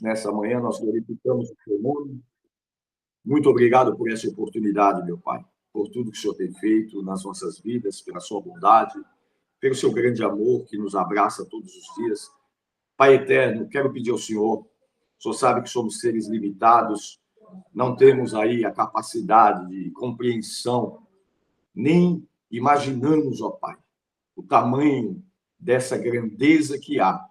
nessa manhã, nós glorificamos o Teu nome. Muito obrigado por essa oportunidade, meu Pai, por tudo que o Senhor tem feito nas nossas vidas, pela sua bondade, pelo seu grande amor que nos abraça todos os dias. Pai eterno, quero pedir ao Senhor, o Senhor sabe que somos seres limitados, não temos aí a capacidade de compreensão, nem imaginamos, ó Pai, o tamanho dessa grandeza que há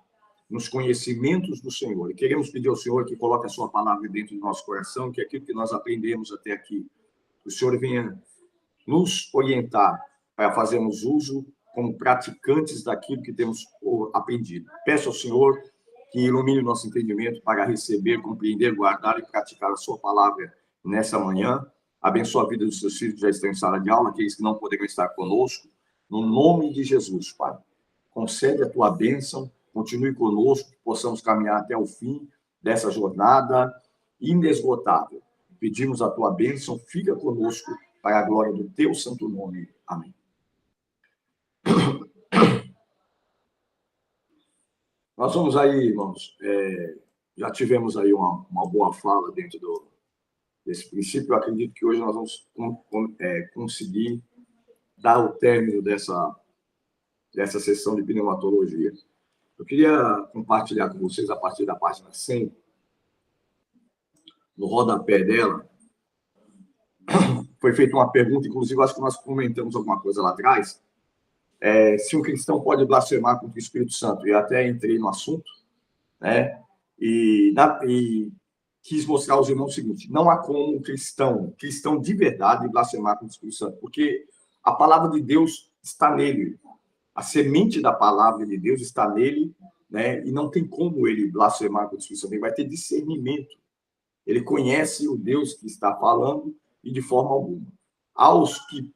nos conhecimentos do Senhor. E queremos pedir ao Senhor que coloque a sua palavra dentro do nosso coração, que aquilo que nós aprendemos até aqui, o Senhor venha nos orientar para fazermos uso como praticantes daquilo que temos aprendido. Peço ao Senhor que ilumine o nosso entendimento para receber, compreender, guardar e praticar a sua palavra nessa manhã. Abençoa a vida dos seus filhos que já estão em sala de aula, aqueles que não poderão estar conosco. No nome de Jesus, Pai, concede a tua bênção, continue conosco, que possamos caminhar até o fim dessa jornada inesgotável. Pedimos a tua bênção, fica conosco para a glória do teu santo nome. Amém. Nós vamos aí, irmãos, já tivemos aí uma boa fala dentro desse princípio. Eu acredito que hoje nós vamos conseguir dar o término dessa sessão de pneumatologia. Eu queria compartilhar com vocês, a partir da página 100, no rodapé dela, foi feita uma pergunta, inclusive acho que nós comentamos alguma coisa lá atrás, se um cristão pode blasfemar contra o Espírito Santo. Eu até entrei no assunto, né? E quis mostrar aos irmãos o seguinte: não há como um cristão de verdade, blasfemar contra o Espírito Santo, porque a palavra de Deus está nele. A semente da palavra de Deus está nele, né? E não tem como ele blasfemar contra o Espírito Santo. Ele vai ter discernimento. Ele conhece o Deus que está falando e de forma alguma. Há os que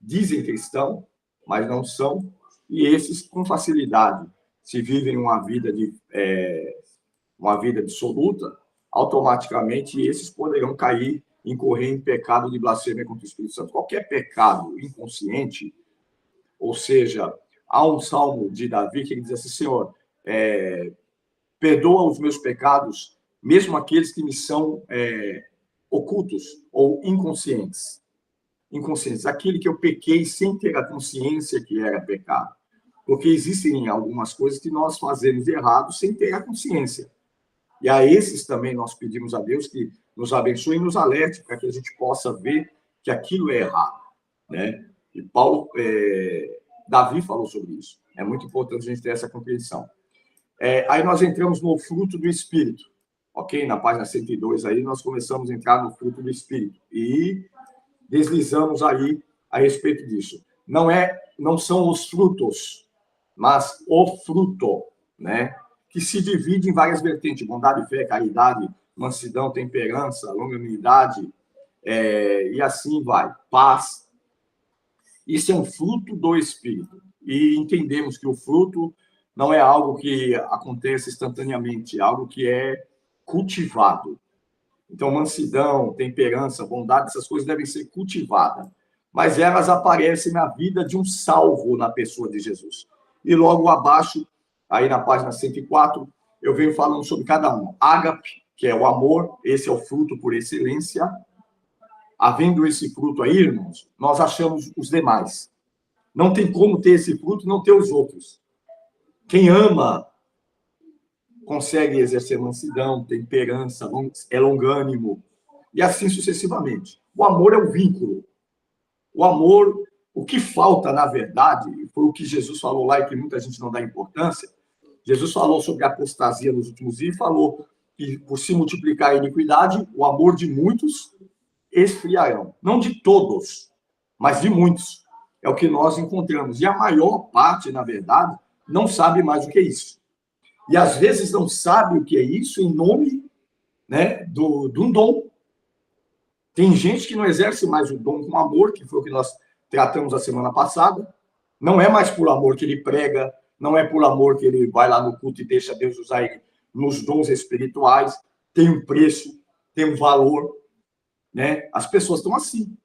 dizem cristão, mas não são, e esses, com facilidade, se vivem uma vida dissoluta, automaticamente esses poderão cair, incorrer em pecado de blasfêmia contra o Espírito Santo. Qualquer pecado inconsciente, ou seja, há um salmo de Davi que ele diz assim: Senhor, perdoa os meus pecados, mesmo aqueles que me são ocultos ou inconscientes. Aquele que eu pequei sem ter a consciência que era pecado. Porque existem algumas coisas que nós fazemos de errado sem ter a consciência. E a esses também nós pedimos a Deus que nos abençoe e nos alerte para que a gente possa ver que aquilo é errado, né? E Davi falou sobre isso. É muito importante a gente ter essa compreensão. Aí nós entramos no fruto do Espírito, ok? Na página 102 aí nós começamos a entrar no fruto do Espírito e deslizamos aí a respeito disso. Não são os frutos, mas o fruto, né? Que se divide em várias vertentes: bondade, fé, caridade, mansidão, temperança, longanimidade, e assim vai, paz. Isso é um fruto do Espírito. E entendemos que o fruto não é algo que acontece instantaneamente, é algo que é cultivado. Então, mansidão, temperança, bondade, essas coisas devem ser cultivadas. Mas elas aparecem na vida de um salvo na pessoa de Jesus. E logo abaixo, aí na página 104, eu venho falando sobre cada um. Ágape, que é o amor, esse é o fruto por excelência. Havendo esse fruto aí, irmãos, nós achamos os demais. Não tem como ter esse fruto e não ter os outros. Quem ama consegue exercer mansidão, temperança, é longânimo, e assim sucessivamente. O amor é o vínculo. O amor, o que falta, na verdade, foi o que Jesus falou lá e que muita gente não dá importância. Jesus falou sobre a apostasia nos últimos dias e falou que, por se multiplicar a iniquidade, o amor de muitos esfriarão. Não de todos, mas de muitos. É o que nós encontramos. E a maior parte, na verdade, não sabe mais o que é isso. E às vezes não sabe o que é isso em nome, né, de um dom. Tem gente que não exerce mais o dom com amor, que foi o que nós tratamos a semana passada. Não é mais por amor que ele prega, não é por amor que ele vai lá no culto e deixa Deus usar ele nos dons espirituais. Tem um preço, tem um valor, né? As pessoas estão assim.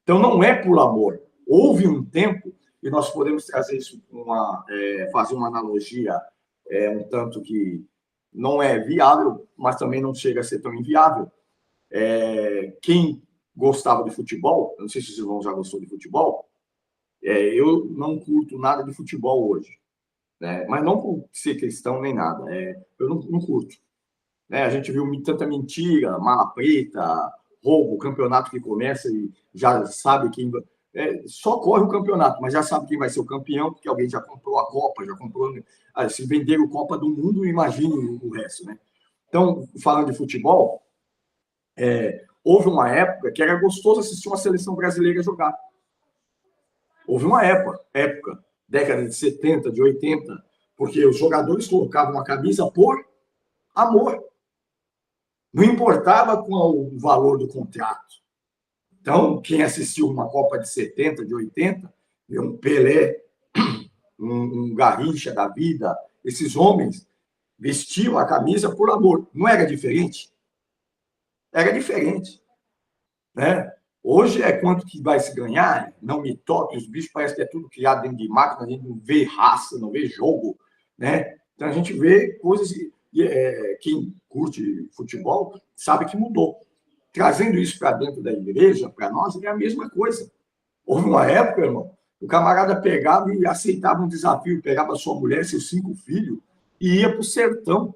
Então não é por amor. Houve um tempo, e nós podemos trazer isso, fazer uma analogia um tanto que não é viável, mas também não chega a ser tão inviável. Quem gostava de futebol, não sei se os irmãos já gostou de futebol, eu não curto nada de futebol hoje, né? Mas não por ser cristão nem nada, eu não curto. Né? A gente viu tanta mentira, mala preta, roubo, campeonato que começa e já sabe quem... só corre o campeonato, mas já sabe quem vai ser o campeão, porque alguém já comprou a Copa, já comprou... se venderam Copa do Mundo, imagine o resto, né? Então, falando de futebol, houve uma época que era gostoso assistir uma seleção brasileira jogar. Houve uma época, década de 70, de 80, porque os jogadores colocavam a camisa por amor. Não importava qual o valor do contrato. Então, quem assistiu uma Copa de 70, de 80, viu um Pelé, um Garrincha da vida, esses homens vestiam a camisa por amor. Não era diferente? Era diferente. Né? Hoje é quanto que vai se ganhar, não me toque, os bichos parecem que é tudo criado dentro de máquina, a gente não vê raça, não vê jogo. Né? Então, a gente vê coisas... quem curte futebol sabe que mudou. Trazendo isso para dentro da igreja, para nós, é a mesma coisa. Houve uma época, irmão, o camarada pegava e aceitava um desafio, pegava sua mulher, seus 5 filhos, e ia para o sertão,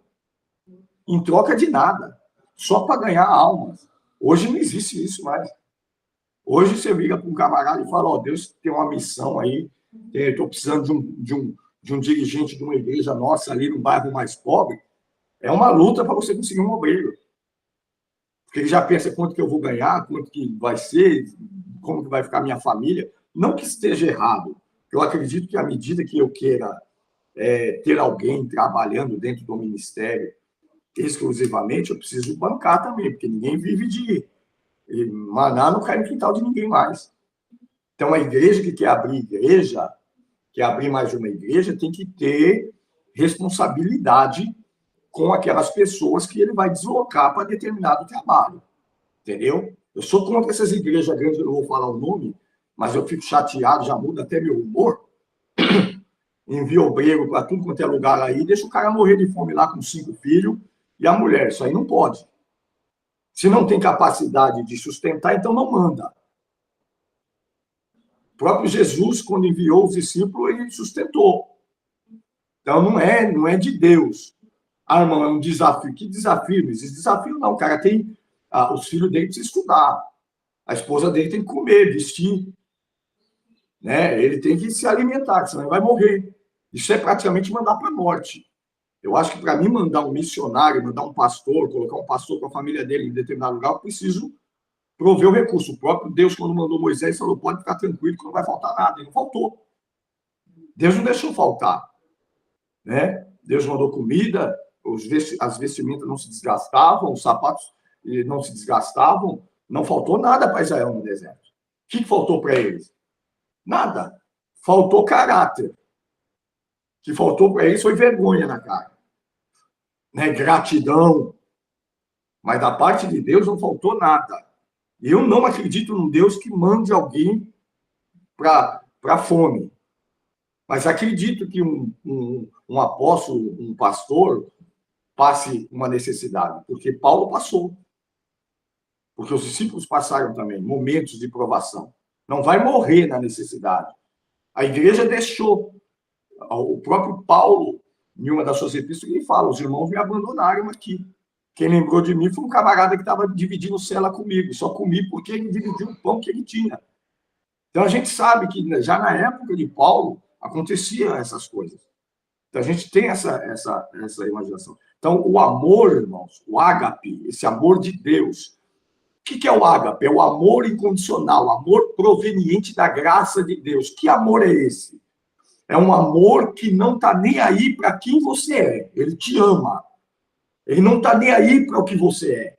em troca de nada, só para ganhar almas. Hoje não existe isso mais. Hoje você liga para um camarada e fala, Deus tem uma missão aí, estou precisando de um dirigente de uma igreja nossa ali no bairro mais pobre. É uma luta para você conseguir um obreiro. Porque ele já pensa quanto que eu vou ganhar, quanto que vai ser, como que vai ficar a minha família. Não que esteja errado. Eu acredito que à medida que eu queira ter alguém trabalhando dentro do ministério exclusivamente, eu preciso bancar também, porque ninguém vive de maná, não cai no quintal de ninguém mais. Então, a igreja que quer abrir igreja, quer abrir mais uma igreja, tem que ter responsabilidade com aquelas pessoas que ele vai deslocar para determinado trabalho. Entendeu? Eu sou contra essas igrejas grandes, eu não vou falar o nome, mas eu fico chateado, já muda até meu humor. Envia obreiro para tudo quanto é lugar aí, deixa o cara morrer de fome lá com 5 filhos e a mulher. Isso aí não pode. Se não tem capacidade de sustentar, então não manda. O próprio Jesus, quando enviou os discípulos, ele sustentou. Então não é de Deus. Irmão, é um desafio. Que desafio? Não existe desafio, não. O cara tem... os filhos dele precisam estudar. A esposa dele tem que comer, vestir. Né? Ele tem que se alimentar, senão ele vai morrer. Isso é praticamente mandar para a morte. Eu acho que para mim mandar um missionário, mandar um pastor, colocar um pastor com a família dele em determinado lugar, eu preciso prover o recurso. O próprio Deus, quando mandou Moisés, falou, pode ficar tranquilo que não vai faltar nada. E não faltou. Deus não deixou faltar. Né? Deus mandou comida, as vestimentas não se desgastavam, os sapatos não se desgastavam, não faltou nada para Israel no deserto. O que faltou para eles? Nada. Faltou caráter. O que faltou para eles foi vergonha na cara. Né? Gratidão. Mas da parte de Deus não faltou nada. Eu não acredito num Deus que mande alguém para fome. Mas acredito que um apóstolo, um pastor, passe uma necessidade. Porque Paulo passou. Porque os discípulos passaram também momentos de provação. Não vai morrer na necessidade. A igreja deixou. O próprio Paulo, em uma das suas epístolas, ele fala, os irmãos me abandonaram aqui. Quem lembrou de mim foi um camarada que estava dividindo cela comigo. Só comi porque ele dividiu o pão que ele tinha. Então, a gente sabe que já na época de Paulo, aconteciam essas coisas. Então, a gente tem essa imaginação. Então, o amor, irmãos, o ágape, esse amor de Deus. O que é o ágape? É o amor incondicional, o amor proveniente da graça de Deus. Que amor é esse? É um amor que não está nem aí para quem você é. Ele te ama. Ele não está nem aí para o que você é.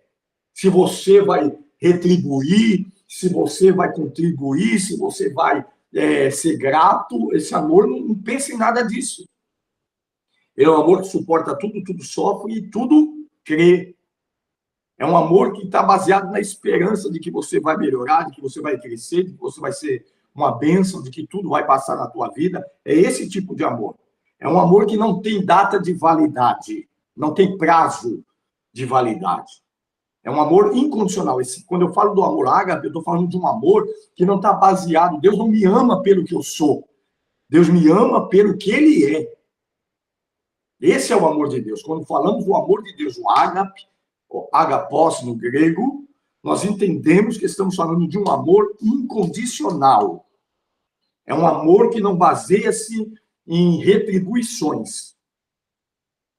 Se você vai retribuir, se você vai contribuir, se você vai ser grato, esse amor não pensa em nada disso. Ele é um amor que suporta tudo, tudo sofre e tudo crê. É um amor que está baseado na esperança de que você vai melhorar, de que você vai crescer, de que você vai ser uma bênção, de que tudo vai passar na tua vida. É esse tipo de amor. É um amor que não tem data de validade. não tem prazo de validade. É um amor incondicional. Quando eu falo do amor ágape, eu estou falando de um amor que não está baseado... Deus não me ama pelo que eu sou. Deus me ama pelo que Ele é. Esse é o amor de Deus. Quando falamos do amor de Deus, o ágape, o agapós no grego, nós entendemos que estamos falando de um amor incondicional. É um amor que não baseia-se em retribuições.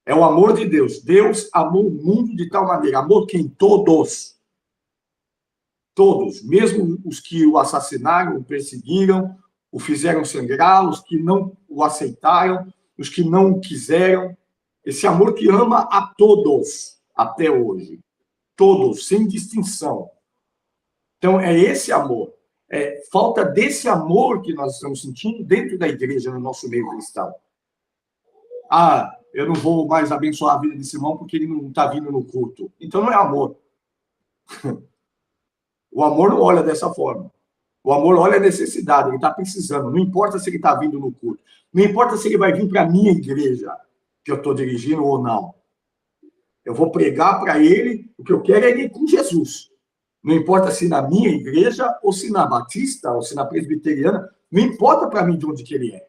É o amor de Deus. Deus amou o mundo de tal maneira. Amor quem? Todos. Todos. Mesmo os que o assassinaram, o perseguiram, o fizeram sangrar, os que não o aceitaram, os que não o quiseram. Esse amor que ama a todos, até hoje. Todos, sem distinção. Então, é esse amor. Falta desse amor que nós estamos sentindo dentro da igreja, no nosso meio cristão. Eu não vou mais abençoar a vida desse irmão porque ele não está vindo no culto. Então, não é amor. O amor não olha dessa forma. O amor olha a necessidade, ele está precisando. Não importa se ele está vindo no culto. Não importa se ele vai vir para a minha igreja, que eu estou dirigindo ou não. Eu vou pregar para ele, o que eu quero é ele ir com Jesus. Não importa se na minha igreja, ou se na batista, ou se na presbiteriana, não importa para mim de onde que ele é.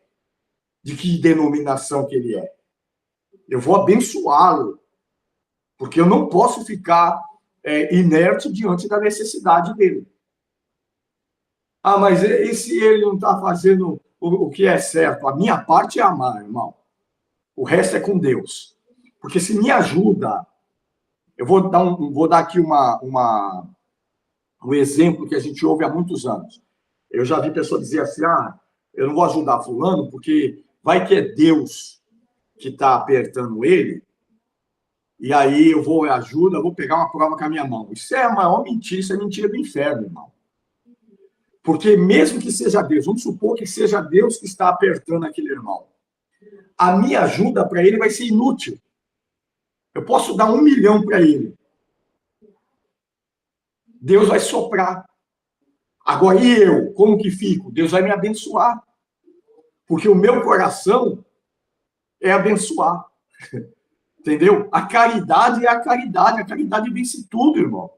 De que denominação que ele é. Eu vou abençoá-lo. Porque eu não posso ficar inerte diante da necessidade dele. Mas e se ele não está fazendo o que é certo? A minha parte é amar, irmão. O resto é com Deus. Porque se me ajuda... Eu vou dar aqui um exemplo que a gente ouve há muitos anos. Eu já vi pessoas dizer assim, eu não vou ajudar fulano porque vai que é Deus que está apertando ele, e aí eu vou pegar uma prova com a minha mão. Isso é a maior mentira, isso é mentira do inferno, irmão. Porque mesmo que seja Deus, vamos supor que seja Deus que está apertando aquele irmão. A minha ajuda para ele vai ser inútil. Eu posso dar 1 milhão para ele. Deus vai soprar. Agora, e eu? Como que fico? Deus vai me abençoar. Porque o meu coração é abençoar. Entendeu? A caridade é a caridade. A caridade vence tudo, irmão.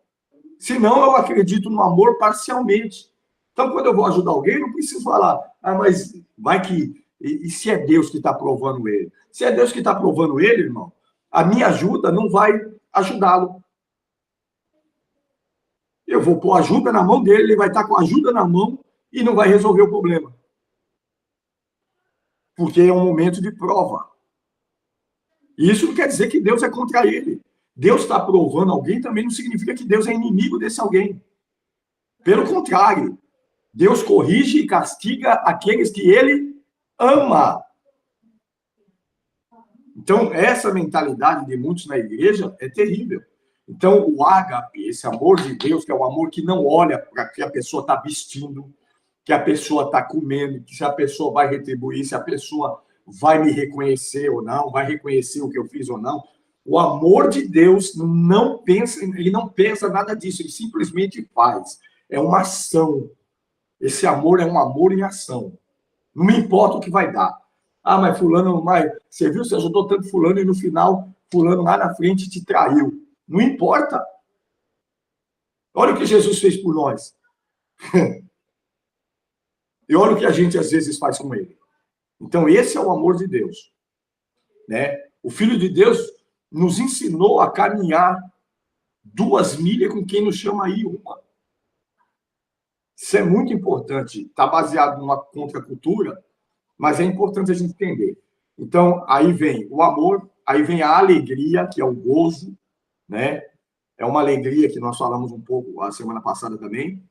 Senão, eu acredito no amor parcialmente. Então, quando eu vou ajudar alguém, eu não preciso falar, mas vai que... E se é Deus que está provando ele? Se é Deus que está provando ele, irmão, a minha ajuda não vai ajudá-lo. Eu vou pôr ajuda na mão dele, ele vai estar com a ajuda na mão e não vai resolver o problema. Porque é um momento de prova. E isso não quer dizer que Deus é contra ele. Deus está provando alguém também não significa que Deus é inimigo desse alguém. Pelo contrário, Deus corrige e castiga aqueles que ele ama. Então, essa mentalidade de muitos na igreja é terrível. Então, o ágape, esse amor de Deus, que é o amor que não olha para que a pessoa está vestindo, que a pessoa está comendo, que se a pessoa vai retribuir, se a pessoa vai me reconhecer ou não, vai reconhecer o que eu fiz ou não. O amor de Deus ele não pensa nada disso, ele simplesmente faz. É uma ação. Esse amor é um amor em ação. Não me importa o que vai dar. Mas fulano, você viu, você ajudou tanto fulano e no final, fulano lá na frente te traiu. Não importa. Olha o que Jesus fez por nós. E olha o que a gente às vezes faz com ele. Então, esse é o amor de Deus. Né? O Filho de Deus nos ensinou a caminhar 2 milhas com quem nos chama aí 1. Isso é muito importante. Está baseado numa contracultura, mas é importante a gente entender. Então, aí vem o amor, aí vem a alegria, que é o gozo, né? É uma alegria que nós falamos um pouco a semana passada também.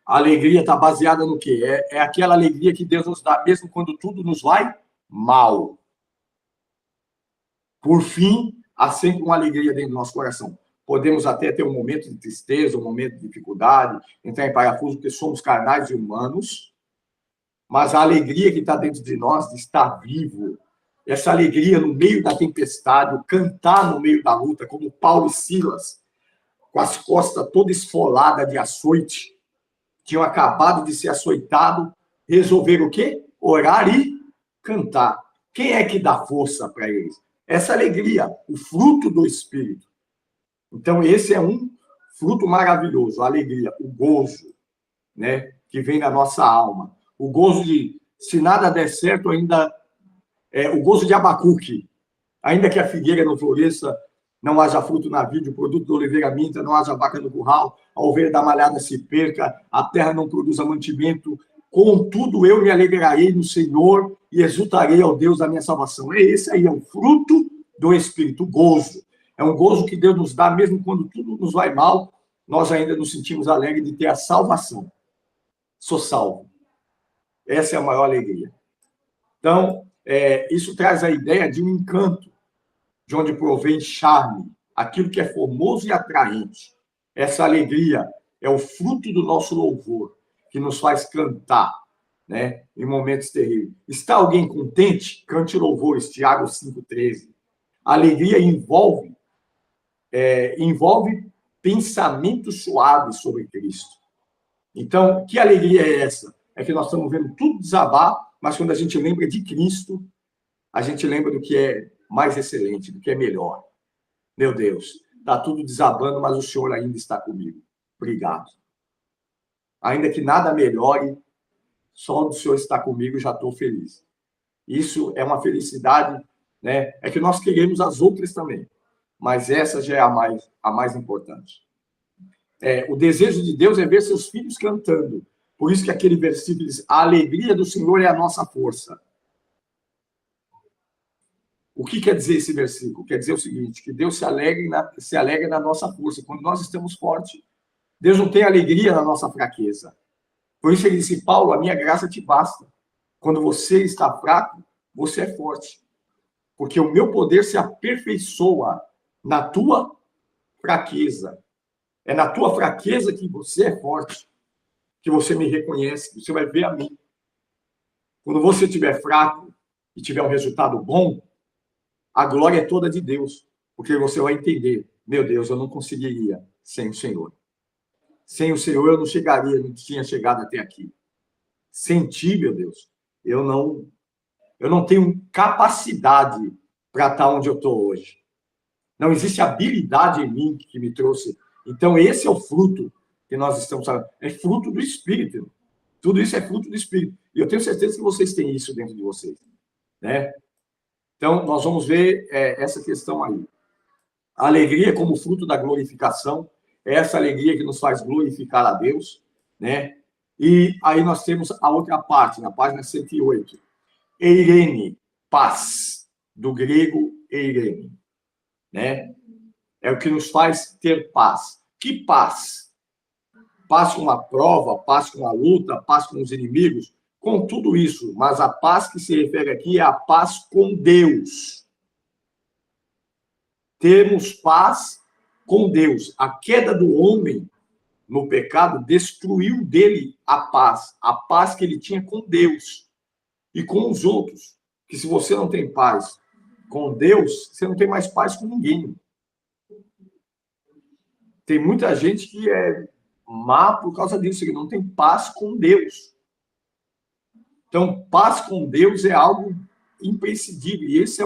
A alegria está baseada no quê? É aquela alegria que Deus nos dá, mesmo quando tudo nos vai mal. Por fim, há sempre uma alegria dentro do nosso coração. Podemos até ter um momento de tristeza, um momento de dificuldade, entrar em parafuso, porque somos carnais e humanos, mas a alegria que está dentro de nós, de estar vivo, essa alegria no meio da tempestade, o cantar no meio da luta, como Paulo e Silas, com as costas toda esfolada de açoite, tinham acabado de ser açoitado, resolveram o quê? Orar e cantar. Quem é que dá força para eles? essa alegria, o fruto do Espírito. Então, esse é um fruto maravilhoso, a alegria, o gozo, né, que vem da nossa alma. O gozo de, se nada der certo, ainda o gozo de Abacuque, ainda que a figueira não floresça, não haja fruto na vide, o produto da oliveira minta, não haja vaca no curral, a ovelha da malhada se perca, a terra não produza mantimento, contudo eu me alegrarei no Senhor e exultarei ao Deus da minha salvação. Esse aí é o fruto do Espírito, o gozo. É um gozo que Deus nos dá, mesmo quando tudo nos vai mal, nós ainda nos sentimos alegres de ter a salvação. Sou salvo. Essa é a maior alegria. Então, isso traz a ideia de um encanto, de onde provém charme, aquilo que é formoso e atraente. Essa alegria é o fruto do nosso louvor, que nos faz cantar, né, em momentos terríveis. Está alguém contente? Cante louvores, Tiago 5,13. A alegria envolve pensamentos suaves sobre Cristo. Então, que alegria é essa? É que nós estamos vendo tudo desabar, mas quando a gente lembra de Cristo, a gente lembra do que é mais excelente, do que é melhor. Meu Deus, está tudo desabando, mas o Senhor ainda está comigo. Obrigado. Ainda que nada melhore, só o Senhor está comigo, já estou feliz. Isso é uma felicidade, né? É que nós queremos as outras também, mas essa já é a mais importante. O desejo de Deus é ver seus filhos cantando. Por isso que aquele versículo diz, a alegria do Senhor é a nossa força. O que quer dizer esse versículo? Quer dizer o seguinte, que Deus se alegra na nossa força, quando nós estamos fortes. Deus não tem alegria na nossa fraqueza. Por isso ele disse, Paulo, a minha graça te basta. Quando você está fraco, você é forte. Porque o meu poder se aperfeiçoa na tua fraqueza. É na tua fraqueza que você é forte, que você me reconhece, que você vai ver a mim. Quando você estiver fraco e tiver um resultado bom, a glória é toda de Deus, porque você vai entender, meu Deus, eu não conseguiria sem o Senhor. Sem o Senhor eu não chegaria, não tinha chegado até aqui. Sem ti, meu Deus, eu não tenho capacidade para estar onde eu estou hoje. Não existe habilidade em mim que me trouxe. Então, esse é o fruto que nós estamos falando. É fruto do Espírito. Tudo isso é fruto do Espírito. E eu tenho certeza que vocês têm isso dentro de vocês, né? Então, nós vamos ver essa questão aí. A alegria como fruto da glorificação, é essa alegria que nos faz glorificar a Deus, né? E aí nós temos a outra parte, na página 108. Eirene, paz, do grego eirene, né? É o que nos faz ter paz. Que paz? Paz com a prova, paz com a luta, paz com os inimigos, com tudo isso, mas a paz que se refere aqui é a paz com Deus. Temos paz com Deus. A queda do homem no pecado destruiu dele a paz que ele tinha com Deus e com os outros. Que se você não tem paz com Deus, você não tem mais paz com ninguém. Tem muita gente que é má por causa disso, que não tem paz com Deus. Então, paz com Deus é algo imprescindível. E esse é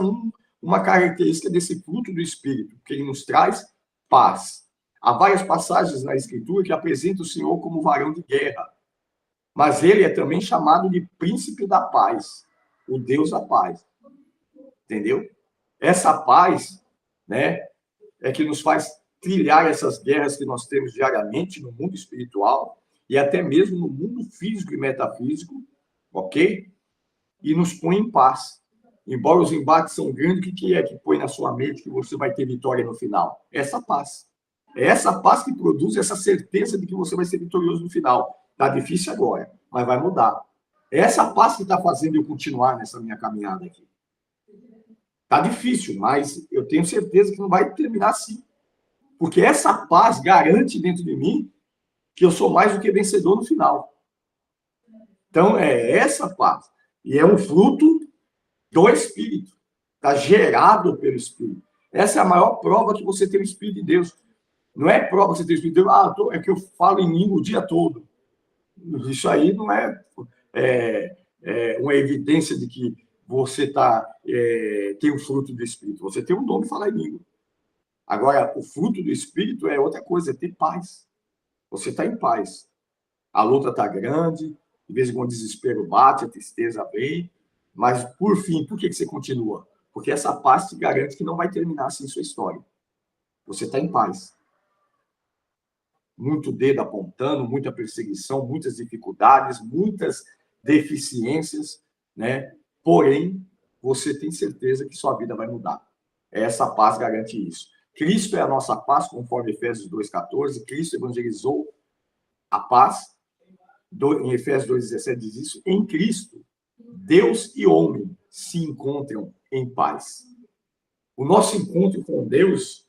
uma característica desse fruto do Espírito, que ele nos traz paz. Há várias passagens na Escritura que apresentam o Senhor como varão de guerra. Mas ele é também chamado de príncipe da paz, o Deus da paz. Entendeu? Essa paz, né, é que nos faz trilhar essas guerras que nós temos diariamente no mundo espiritual e até mesmo no mundo físico e metafísico, ok? E nos põe em paz. Embora os embates são grandes, o que é que põe na sua mente que você vai ter vitória no final? Essa paz. É essa paz que produz essa certeza de que você vai ser vitorioso no final. Está difícil agora, mas vai mudar. É essa paz que está fazendo eu continuar nessa minha caminhada aqui. Está difícil, mas eu tenho certeza que não vai terminar assim. Porque essa paz garante dentro de mim que eu sou mais do que vencedor no final. Então, é essa paz. E é um fruto do Espírito. Está gerado pelo Espírito. Essa é a maior prova que você tem o Espírito de Deus. Não é prova que você tem o Espírito de Deus, é que eu falo em língua o dia todo. Isso aí não é uma evidência de que você tem o fruto do Espírito. Você tem o dom de falar em língua. Agora, o fruto do Espírito é outra coisa, é ter paz. Você está em paz. A luta está grande, de vez em quando o desespero bate, a tristeza vem, mas, por fim, por que você continua? Porque essa paz te garante que não vai terminar assim sua história. Você está em paz. Muito dedo apontando, muita perseguição, muitas dificuldades, muitas deficiências, né? Porém, você tem certeza que sua vida vai mudar. Essa paz garante isso. Cristo é a nossa paz, conforme Efésios 2,14. Cristo evangelizou a paz. Em Efésios 2,17 diz isso. Em Cristo, Deus e homem se encontram em paz. O nosso encontro com Deus,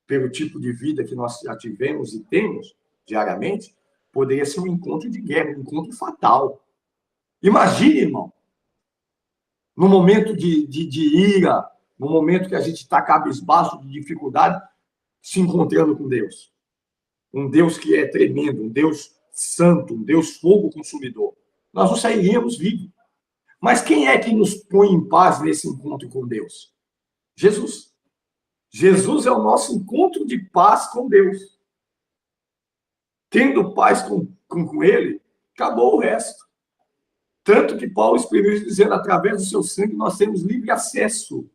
pelo tipo de vida que nós já tivemos e temos diariamente, poderia ser um encontro de guerra, um encontro fatal. Imagine, irmão, no momento de ira, no momento que a gente está cabisbaixo de dificuldade, se encontrando com Deus. Um Deus que é tremendo, um Deus santo, um Deus fogo consumidor. Nós não sairíamos vivos. Mas quem é que nos põe em paz nesse encontro com Deus? Jesus. Jesus é o nosso encontro de paz com Deus. Tendo paz com Ele, acabou o resto. Tanto que Paulo exprimiu dizendo, através do seu sangue, nós temos livre acesso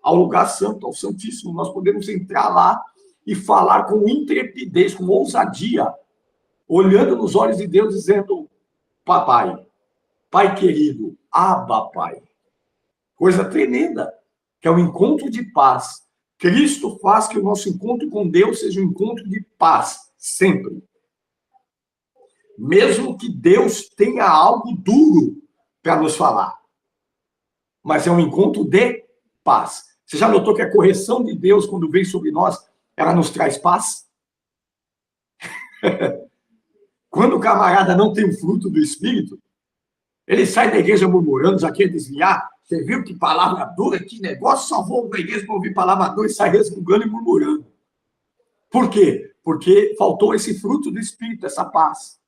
ao lugar santo, ao Santíssimo. Nós podemos entrar lá e falar com intrepidez, com ousadia, olhando nos olhos de Deus, dizendo, papai, pai querido, Abba, pai. Coisa tremenda, que é um encontro de paz. Cristo faz que o nosso encontro com Deus seja um encontro de paz, sempre. Mesmo que Deus tenha algo duro para nos falar. Mas é um encontro de paz. Você já notou que a correção de Deus, quando vem sobre nós, ela nos traz paz? Quando o camarada não tem o fruto do Espírito, ele sai da igreja murmurando, já quer desviar. Você viu que palavra dura, que negócio, só vou na igreja para ouvir palavra dura e sai resmungando e murmurando. Por quê? Porque faltou esse fruto do Espírito, essa paz.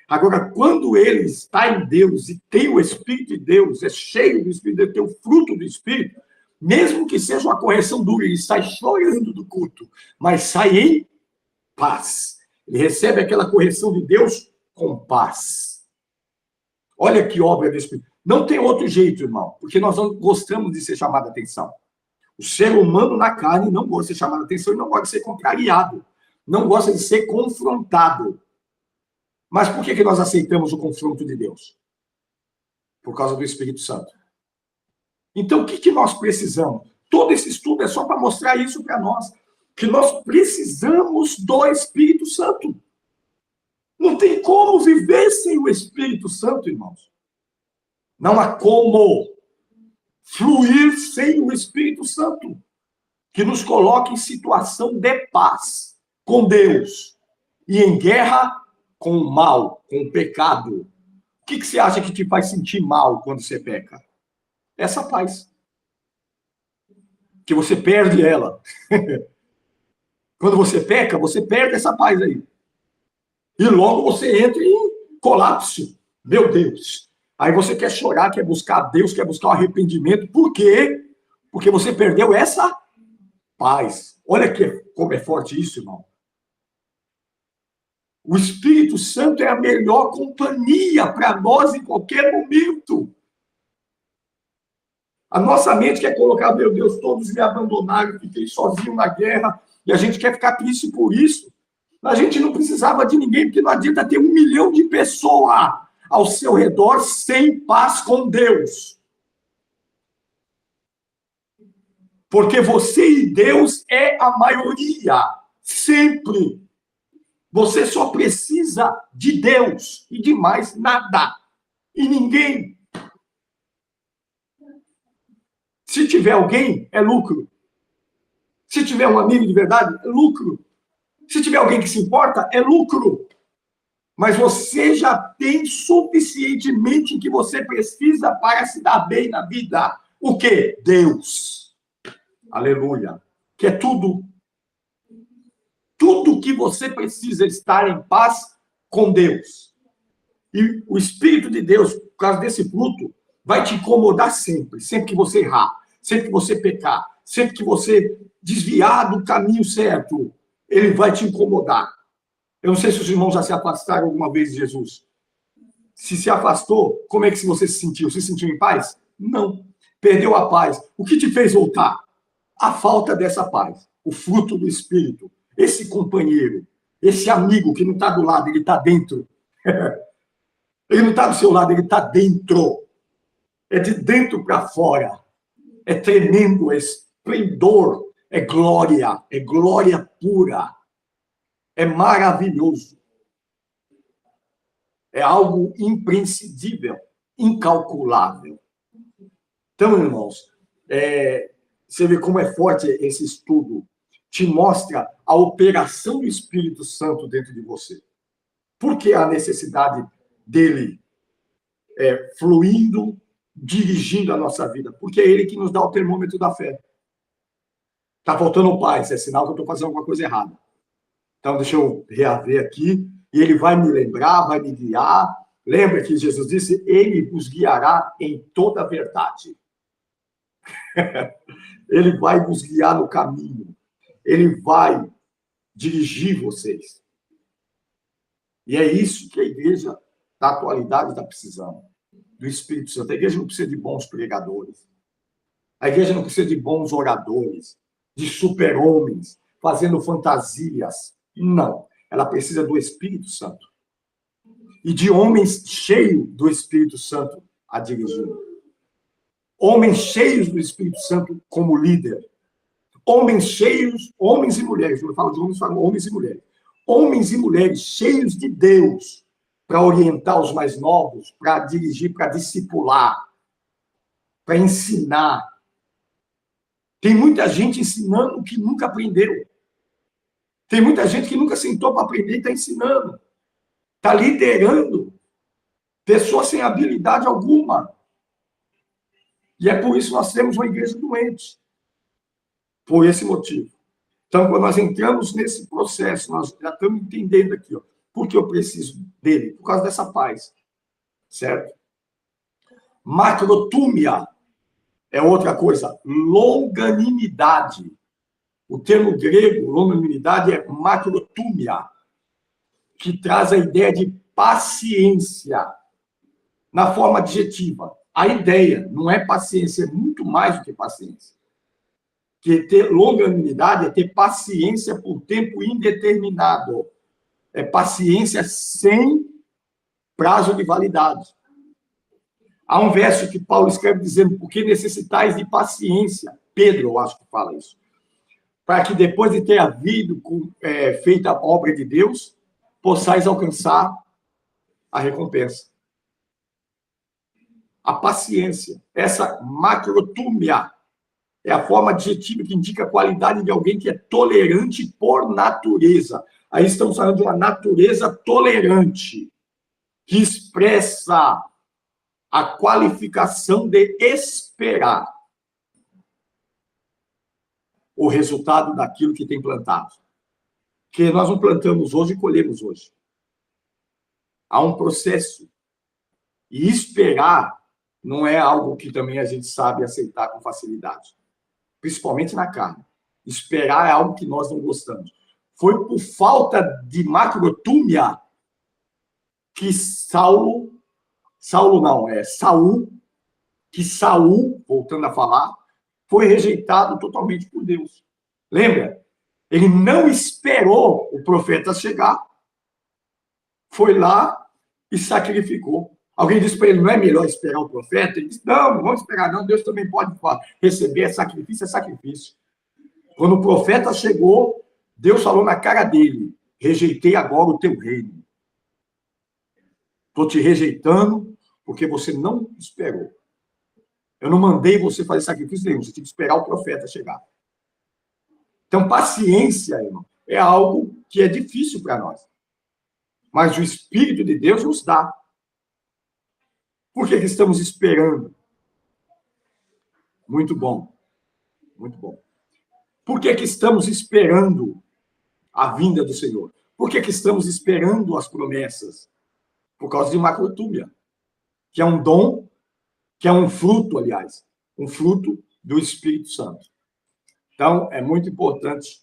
Agora, quando ele está em Deus e tem o Espírito de Deus, é cheio do Espírito, tem o fruto do Espírito, mesmo que seja uma correção dura, ele sai chorando do culto, mas sai em paz. Ele recebe aquela correção de Deus com paz. Olha que obra do Espírito. Não tem outro jeito, irmão, porque nós não gostamos de ser chamado a atenção. O ser humano na carne não gosta de ser chamado a atenção e não gosta de ser contrariado. Não gosta de ser confrontado. Mas por que nós aceitamos o confronto de Deus? Por causa do Espírito Santo. Então, o que nós precisamos? Todo esse estudo é só para mostrar isso para nós. Que nós precisamos do Espírito Santo. Não tem como viver sem o Espírito Santo, irmãos. Não há como fluir sem o Espírito Santo, que nos coloque em situação de paz com Deus e em guerra com o mal, com o pecado. O que você acha que te faz sentir mal quando você peca? Essa paz. Que você perde ela. Quando você peca, você perde essa paz aí. E logo você entra em colapso. Meu Deus. Aí você quer chorar, quer buscar Deus, quer buscar o arrependimento. Por quê? Porque você perdeu essa paz. Olha como é forte isso, irmão. O Espírito Santo é a melhor companhia para nós em qualquer momento. A nossa mente quer colocar, meu Deus, todos me abandonaram, fiquei sozinho na guerra, e a gente quer ficar triste por isso. A gente não precisava de ninguém, porque não adianta ter 1 milhão de pessoas ao seu redor sem paz com Deus. Porque você e Deus é a maioria, sempre. Você só precisa de Deus e de mais nada. E ninguém. Se tiver alguém, é lucro. Se tiver um amigo de verdade, é lucro. Se tiver alguém que se importa, é lucro. Mas você já tem suficientemente que você precisa para se dar bem na vida. O quê? Deus. Aleluia. Que é tudo. Tudo que você precisa estar em paz com Deus. E o Espírito de Deus, por causa desse fruto, vai te incomodar sempre. Sempre que você errar, sempre que você pecar, sempre que você desviar do caminho certo, ele vai te incomodar. Eu não sei se os irmãos já se afastaram alguma vez de Jesus. Se afastou, como é que você se sentiu? Se sentiu em paz? Não. Perdeu a paz. O que te fez voltar? A falta dessa paz. O fruto do Espírito. Esse companheiro, esse amigo que não está do lado, ele está dentro. Ele não está do seu lado, ele está dentro. É de dentro para fora. É tremendo, é esplendor, é glória pura. É maravilhoso. É algo imprescindível, incalculável. Então, irmãos, você vê como é forte esse estudo. Te mostra a operação do Espírito Santo dentro de você. Por que a necessidade dele fluindo, dirigindo a nossa vida? Porque é ele que nos dá o termômetro da fé. Está faltando paz, é sinal que eu estou fazendo alguma coisa errada. Então, deixa eu reaver aqui. E ele vai me lembrar, vai me guiar. Lembra que Jesus disse, ele vos guiará em toda a verdade. Ele vai vos guiar no caminho. Ele vai dirigir vocês. E é isso que a igreja da atualidade está precisando. Do Espírito Santo. A igreja não precisa de bons pregadores. A igreja não precisa de bons oradores, de super-homens, fazendo fantasias. Não. Ela precisa do Espírito Santo. E de homens cheios do Espírito Santo a dirigir. Homens cheios do Espírito Santo como líder. Homens cheios, homens e mulheres. Quando eu falo de homens, eu falo homens e mulheres. Homens e mulheres cheios de Deus para orientar os mais novos, para dirigir, para discipular, para ensinar. Tem muita gente ensinando o que nunca aprendeu. Tem muita gente que nunca sentou para aprender e está ensinando. Está liderando pessoas sem habilidade alguma. E é por isso que nós temos uma igreja doente. Por esse motivo. Então, quando nós entramos nesse processo, nós já estamos entendendo aqui, ó, por que eu preciso dele? Por causa dessa paz. Certo? Macrotúmia é outra coisa. Longanimidade. O termo grego, longanimidade, é macrotúmia, que traz a ideia de paciência, na forma adjetiva. A ideia não é paciência, é muito mais do que paciência. Que ter longanimidade é ter paciência por tempo indeterminado. É paciência sem prazo de validade. Há um verso que Paulo escreve dizendo, porque necessitais de paciência. Pedro, eu acho que fala isso. Para que depois de ter havido feita a obra de Deus, possais alcançar a recompensa. A paciência, essa macrotúmia, é a forma adjetiva que indica a qualidade de alguém que é tolerante por natureza. Aí estamos falando de uma natureza tolerante, que expressa a qualificação de esperar o resultado daquilo que tem plantado. Que nós não plantamos hoje e colhemos hoje. Há um processo. E esperar não é algo que também a gente sabe aceitar com facilidade. Principalmente na carne. Esperar é algo que nós não gostamos. Foi por falta de macrotúmia que Saul, voltando a falar, foi rejeitado totalmente por Deus. Lembra? Ele não esperou o profeta chegar, foi lá e sacrificou. Alguém disse para ele, não é melhor esperar o profeta? Ele disse, não vamos esperar não, Deus também pode receber sacrifício, é sacrifício. Quando o profeta chegou, Deus falou na cara dele, rejeitei agora o teu reino. Estou te rejeitando porque você não esperou. Eu não mandei você fazer sacrifício nenhum, você tinha que esperar o profeta chegar. Então, paciência, irmão, é algo que é difícil para nós. Mas o Espírito de Deus nos dá. Por que estamos esperando? Muito bom. Muito bom. Por que estamos esperando a vinda do Senhor? Por que estamos esperando as promessas? Por causa de macrotúmia, que é um dom que é um fruto, aliás, um fruto do Espírito Santo. Então, é muito importante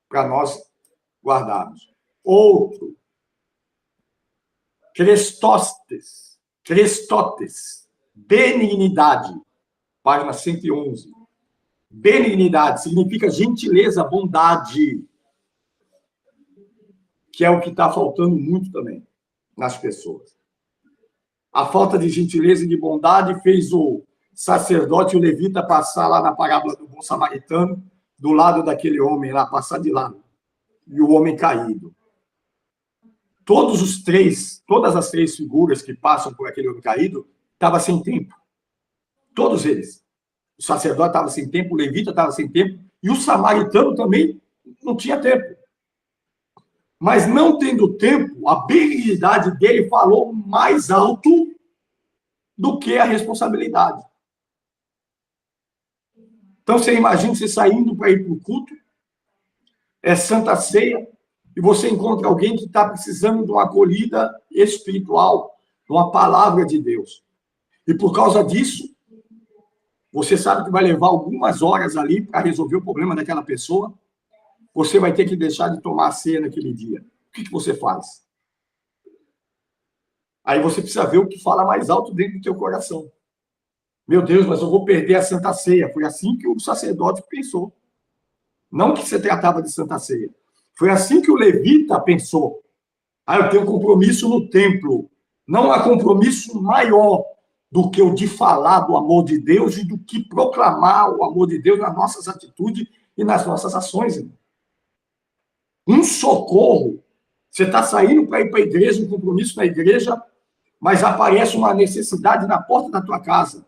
para nós guardarmos. Outro, Crestótes, benignidade, página 111. Benignidade significa gentileza, bondade, que é o que está faltando muito também nas pessoas. A falta de gentileza e de bondade fez o sacerdote e o levita passar lá na parábola do bom samaritano, do lado daquele homem lá, passar de lado, e o homem caído. Todas as três figuras que passam por aquele homem caído estavam sem tempo. Todos eles. O sacerdote estava sem tempo, o levita estava sem tempo, e o samaritano também não tinha tempo. Mas não tendo tempo, a benignidade dele falou mais alto do que a responsabilidade. Então, você imagina você saindo para ir para o culto, é Santa Ceia, e você encontra alguém que está precisando de uma acolhida espiritual, de uma palavra de Deus. E por causa disso, você sabe que vai levar algumas horas ali para resolver o problema daquela pessoa, você vai ter que deixar de tomar a ceia naquele dia. O que você faz? Aí você precisa ver o que fala mais alto dentro do teu coração. Meu Deus, mas eu vou perder a Santa Ceia. Foi assim que o sacerdote pensou. Não que se tratava de Santa Ceia. Foi assim que o levita pensou. Eu tenho compromisso no templo. Não há compromisso maior do que o de falar do amor de Deus e do que proclamar o amor de Deus nas nossas atitudes e nas nossas ações. Irmão. Um socorro. Você está saindo para ir para a igreja, um compromisso na igreja, mas aparece uma necessidade na porta da tua casa.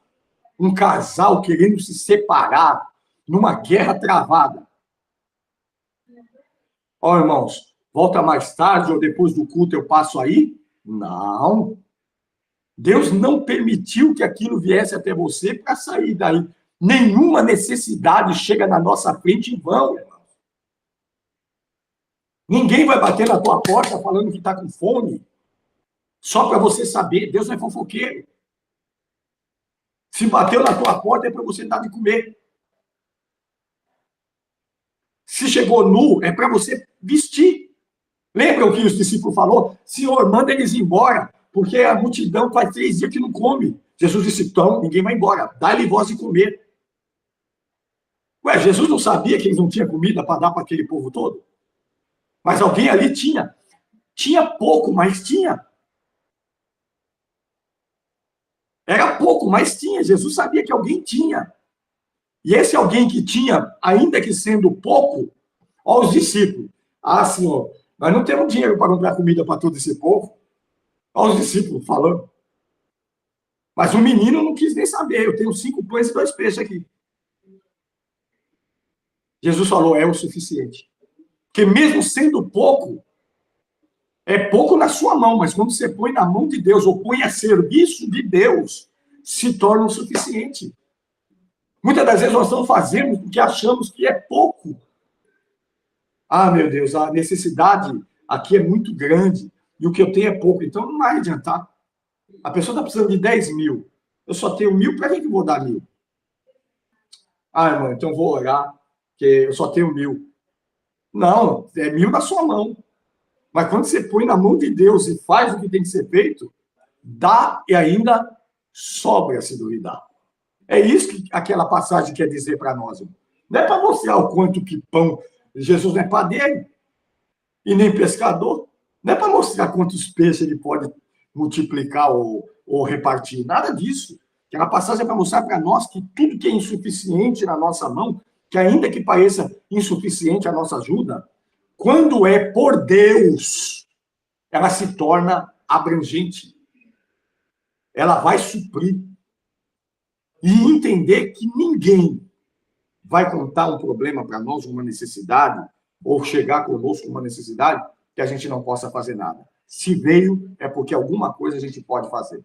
Um casal querendo se separar numa guerra travada. Irmãos, volta mais tarde ou depois do culto eu passo aí? Não. Deus não permitiu que aquilo viesse até você para sair daí. Nenhuma necessidade chega na nossa frente em vão, irmão. Ninguém vai bater na tua porta falando que está com fome, só para você saber. Deus não é fofoqueiro. Se bateu na tua porta é para você dar de comer. Se chegou nu, é para você vestir. Lembra o que os discípulos falaram? Senhor, manda eles embora, porque a multidão faz 3 dias que não come. Jesus disse, então, ninguém vai embora. Dá-lhe voz de comer. Jesus não sabia que eles não tinham comida para dar para aquele povo todo? Mas alguém ali tinha. Tinha pouco, mas tinha. Era pouco, mas tinha. Jesus sabia que alguém tinha. E esse alguém que tinha, ainda que sendo pouco, os discípulos. Senhor, nós não temos dinheiro para comprar comida para todo esse povo. Os discípulos falando. Mas o menino não quis nem saber. Eu tenho 5 pães e 2 peixes aqui. Jesus falou, é o suficiente. Porque mesmo sendo pouco, é pouco na sua mão, mas quando você põe na mão de Deus, ou põe a serviço de Deus, se torna o suficiente. Muitas das vezes nós estamos fazendo porque achamos que é pouco. Meu Deus, a necessidade aqui é muito grande, e o que eu tenho é pouco, então não vai adiantar. A pessoa está precisando de 10 mil, eu só tenho 1.000, para que eu vou dar 1.000? Irmão, então vou orar, porque eu só tenho 1.000. Não, é 1.000 na sua mão. Mas quando você põe na mão de Deus e faz o que tem que ser feito, dá e ainda sobra se duvidar. É isso que aquela passagem quer dizer para nós. Irmão. Não é para mostrar o quanto que pão... Jesus não é padeiro e nem pescador. Não é para mostrar quantos peixes ele pode multiplicar ou repartir. Nada disso. Aquela passagem é para mostrar para nós que tudo que é insuficiente na nossa mão, que ainda que pareça insuficiente a nossa ajuda, quando é por Deus, ela se torna abrangente. Ela vai suprir. E entender que ninguém vai contar um problema para nós, uma necessidade, ou chegar conosco uma necessidade, que a gente não possa fazer nada. Se veio, é porque alguma coisa a gente pode fazer.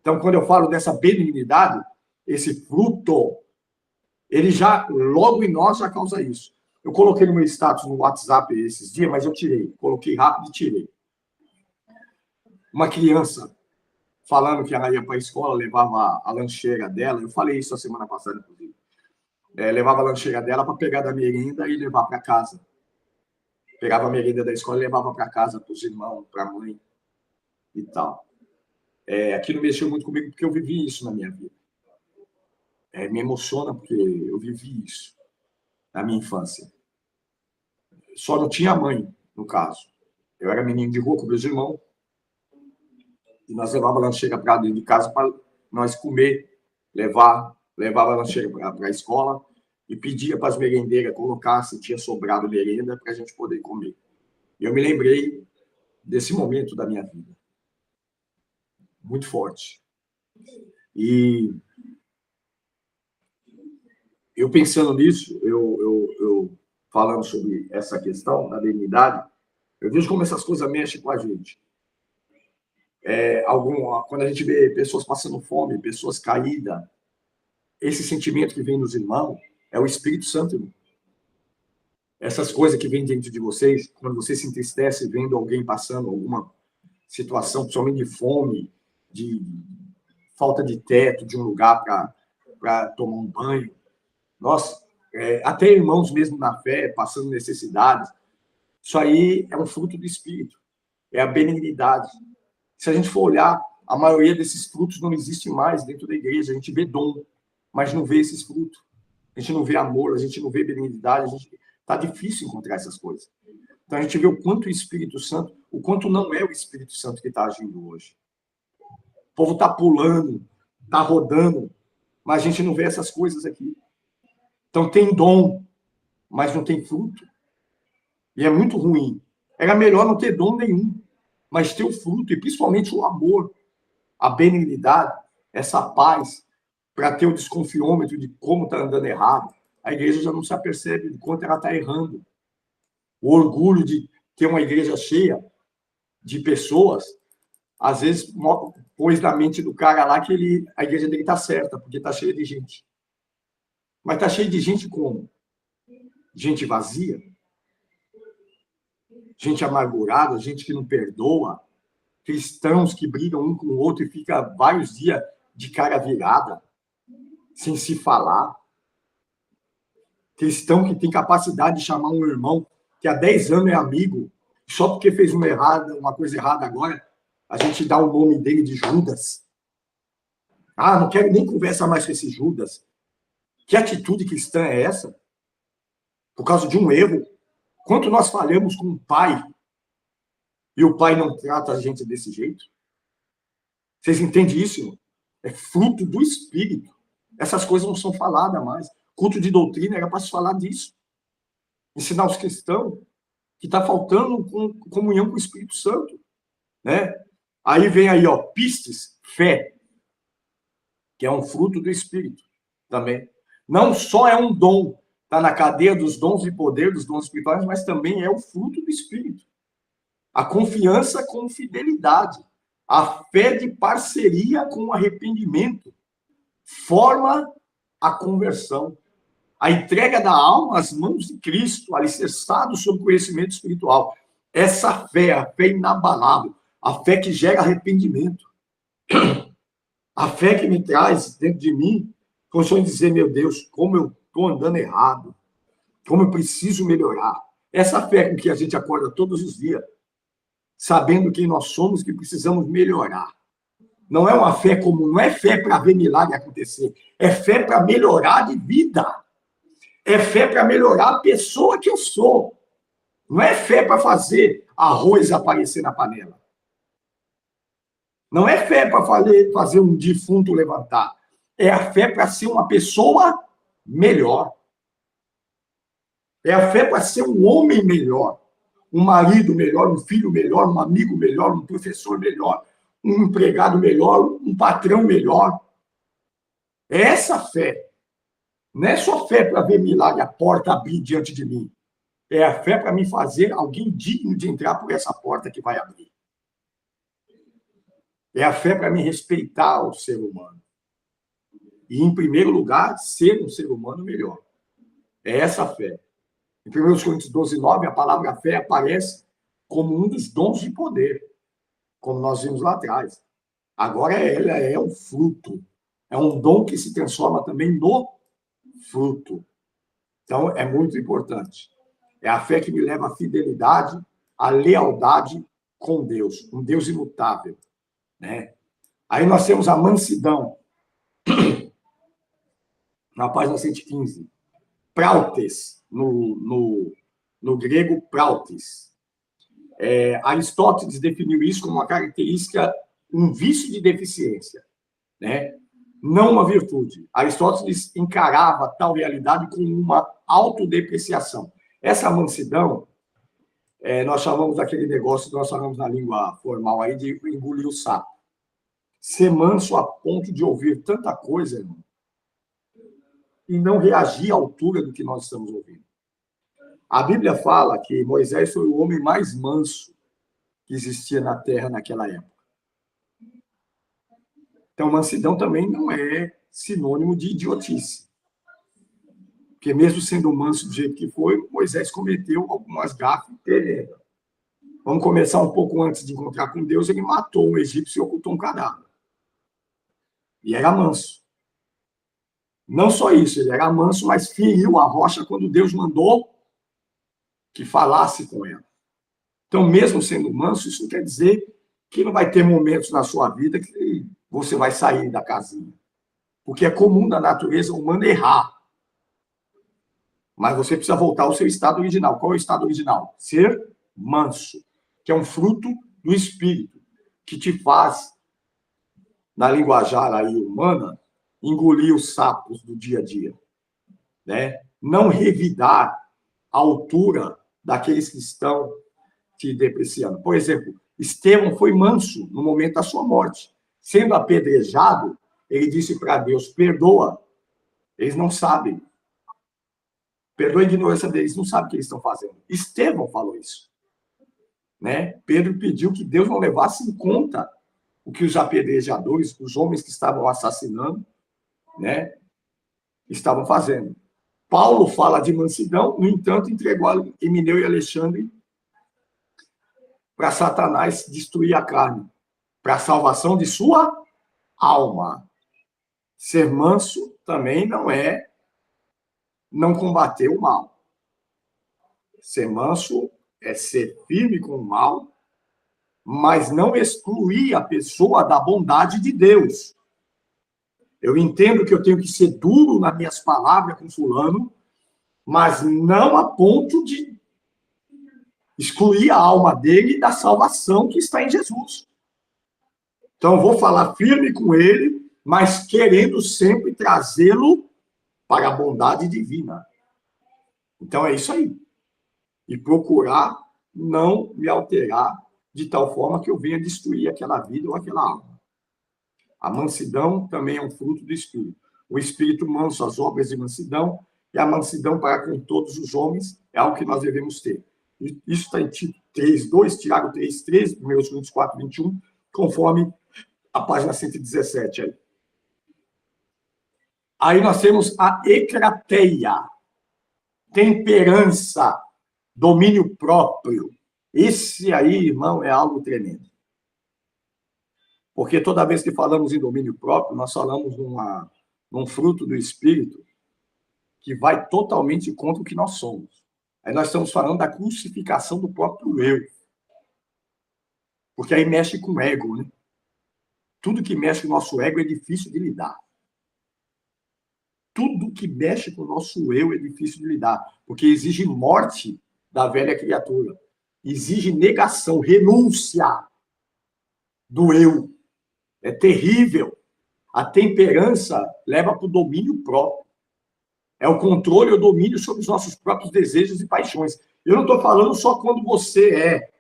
Então, quando eu falo dessa benignidade, esse fruto, ele já, logo em nós, já causa isso. Eu coloquei no meu status no WhatsApp esses dias, mas eu tirei. Coloquei rápido e tirei. Uma criança falando que ela ia para a escola, levava a lancheira dela. Eu falei isso a semana passada, inclusive. Levava a lancheira dela para pegar da merenda e levar para casa. Pegava a merenda da escola e levava para casa, para os irmãos, para a mãe e tal. Aquilo mexeu muito comigo porque eu vivi isso na minha vida. Me emociona porque eu vivi isso na minha infância. Só não tinha mãe, no caso. Eu era menino de rua com meus irmãos e nós levávamos a lancheira para dentro de casa para nós comer, levava a lancheira para a escola e pedia para as merendeiras colocar se tinha sobrado merenda para a gente poder comer. E eu me lembrei desse momento da minha vida. Muito forte. E eu pensando nisso, eu falando sobre essa questão da dignidade, eu vejo como essas coisas mexem com a gente. Quando a gente vê pessoas passando fome, pessoas caídas, esse sentimento que vem nos irmãos é o Espírito Santo. Irmão. Essas coisas que vêm dentro de vocês, quando você se entristece vendo alguém passando alguma situação, principalmente de fome, de falta de teto, de um lugar para tomar um banho. Nossa, até irmãos mesmo na fé, passando necessidades. Isso aí é um fruto do Espírito. É a benignidade. Se a gente for olhar, a maioria desses frutos não existe mais dentro da igreja. A gente vê dom, mas não vê esses frutos. A gente não vê amor, a gente não vê benignidade. Está difícil encontrar essas coisas. Então, a gente vê o quanto o Espírito Santo, o quanto não é o Espírito Santo que está agindo hoje. O povo está pulando, está rodando, mas a gente não vê essas coisas aqui. Então, tem dom, mas não tem fruto. E é muito ruim. Era melhor não ter dom nenhum, mas ter o fruto, e principalmente o amor, a benignidade, essa paz, para ter o desconfiômetro de como está andando errado. A igreja já não se apercebe de quanto ela está errando. O orgulho de ter uma igreja cheia de pessoas, às vezes pôs na mente do cara lá que a igreja dele está certa, porque está cheia de gente. Mas está cheia de gente como? Gente vazia? Gente amargurada, gente que não perdoa, cristãos que brigam um com o outro e ficam vários dias de cara virada, sem se falar. Cristão que tem capacidade de chamar um irmão que há 10 anos é amigo, só porque fez uma coisa errada agora, a gente dá o nome dele de Judas. Ah, não quero nem conversar mais com esse Judas. Que atitude cristã é essa? Por causa de um erro. Quanto nós falhamos com o pai e o pai não trata a gente desse jeito? Vocês entendem isso? Irmão? É fruto do Espírito. Essas coisas não são faladas mais. Culto de doutrina era para se falar disso. Ensinar os cristãos que está faltando comunhão com o Espírito Santo. Né? Aí vem aí, ó, pistes, fé, que é um fruto do Espírito também. Não só é um dom, está na cadeia dos dons e poder, dos dons espirituais, mas também é o fruto do Espírito. A confiança com fidelidade. A fé de parceria com arrependimento. Forma a conversão. A entrega da alma às mãos de Cristo, alicerçado sobre o conhecimento espiritual. Essa fé, a fé inabalável, a fé que gera arrependimento. A fé que me traz dentro de mim condições de dizer, meu Deus, como eu estou andando errado, como eu preciso melhorar. Essa fé com que a gente acorda todos os dias, sabendo quem nós somos, que precisamos melhorar. Não é uma fé comum, não é fé para ver milagre acontecer, é fé para melhorar de vida. É fé para melhorar a pessoa que eu sou. Não é fé para fazer arroz aparecer na panela. Não é fé para fazer um defunto levantar. É a fé para ser uma pessoa melhor. É a fé para ser um homem melhor. Um marido melhor, um filho melhor, um amigo melhor, um professor melhor, um empregado melhor, um patrão melhor. É essa fé. Não é só fé para ver milagre, a porta abrir diante de mim. É a fé para me fazer alguém digno de entrar por essa porta que vai abrir. É a fé para me respeitar o ser humano. E, em primeiro lugar, ser um ser humano melhor. É essa a fé. Em 1 Coríntios 12, 9, a palavra fé aparece como um dos dons de poder, como nós vimos lá atrás. Agora ela é o fruto. É um dom que se transforma também no fruto. Então, é muito importante. É a fé que me leva à fidelidade, à lealdade com Deus, um Deus imutável, né? Aí nós temos a mansidão, na página 115. Prautes, no grego, prautes. Aristóteles definiu isso como uma característica, um vício de deficiência, né? Não uma virtude. Aristóteles encarava tal realidade como uma autodepreciação. Essa mansidão, nós chamamos daquele negócio que nós falamos na língua formal aí de engolir o sapo. Ser manso a ponto de ouvir tanta coisa, irmão, e não reagir à altura do que nós estamos ouvindo. A Bíblia fala que Moisés foi o homem mais manso que existia na terra naquela época. Então, mansidão também não é sinônimo de idiotice. Porque mesmo sendo manso do jeito que foi, Moisés cometeu algumas gafes tremendas. Vamos começar um pouco antes de encontrar com Deus, ele matou um egípcio e ocultou um cadáver. E era manso. Não só isso, ele era manso, mas feriu a rocha quando Deus mandou que falasse com ela. Então, mesmo sendo manso, isso não quer dizer que não vai ter momentos na sua vida que você vai sair da casinha. Porque é comum da natureza humana errar. Mas você precisa voltar ao seu estado original. Qual é o estado original? Ser manso, que é um fruto do Espírito, que te faz, na linguajar aí humana, engolir os sapos do dia a dia. Né? Não revidar a altura daqueles que estão te depreciando. Por exemplo, Estevão foi manso no momento da sua morte. Sendo apedrejado, ele disse para Deus, perdoa, eles não sabem. Perdoa a ignorância deles, não sabem o que eles estão fazendo. Estevão falou isso. Né? Pedro pediu que Deus não levasse em conta o que os apedrejadores, os homens que estavam assassinando, né, estavam fazendo. Paulo fala de mansidão, no entanto, entregou Emineu e Alexandre para Satanás destruir a carne, para a salvação de sua alma. Ser manso também não é não combater o mal. Ser manso é ser firme com o mal, mas não excluir a pessoa da bondade de Deus. Eu entendo que eu tenho que ser duro nas minhas palavras com fulano, mas não a ponto de excluir a alma dele da salvação que está em Jesus. Então, eu vou falar firme com ele, mas querendo sempre trazê-lo para a bondade divina. Então, é isso aí. E procurar não me alterar de tal forma que eu venha destruir aquela vida ou aquela alma. A mansidão também é um fruto do Espírito. O Espírito manso, as obras de mansidão, e a mansidão para com todos os homens é algo que nós devemos ter. Isso está em Tito 3:2, Tiago 3:13, 1 Coríntios 4:21, conforme a página 117 aí. Aí nós temos a ecrateia, temperança, domínio próprio. Esse aí, irmão, é algo tremendo. Porque toda vez que falamos em domínio próprio, nós falamos num fruto do Espírito que vai totalmente contra o que nós somos. Aí nós estamos falando da crucificação do próprio eu. Porque aí mexe com o ego, né? Tudo que mexe com o nosso ego é difícil de lidar. Tudo que mexe com o nosso eu é difícil de lidar, porque exige morte da velha criatura. Exige negação, renúncia do eu. É terrível. A temperança leva para o domínio próprio. É o controle ou domínio sobre os nossos próprios desejos e paixões. Eu não estou falando só quando você é,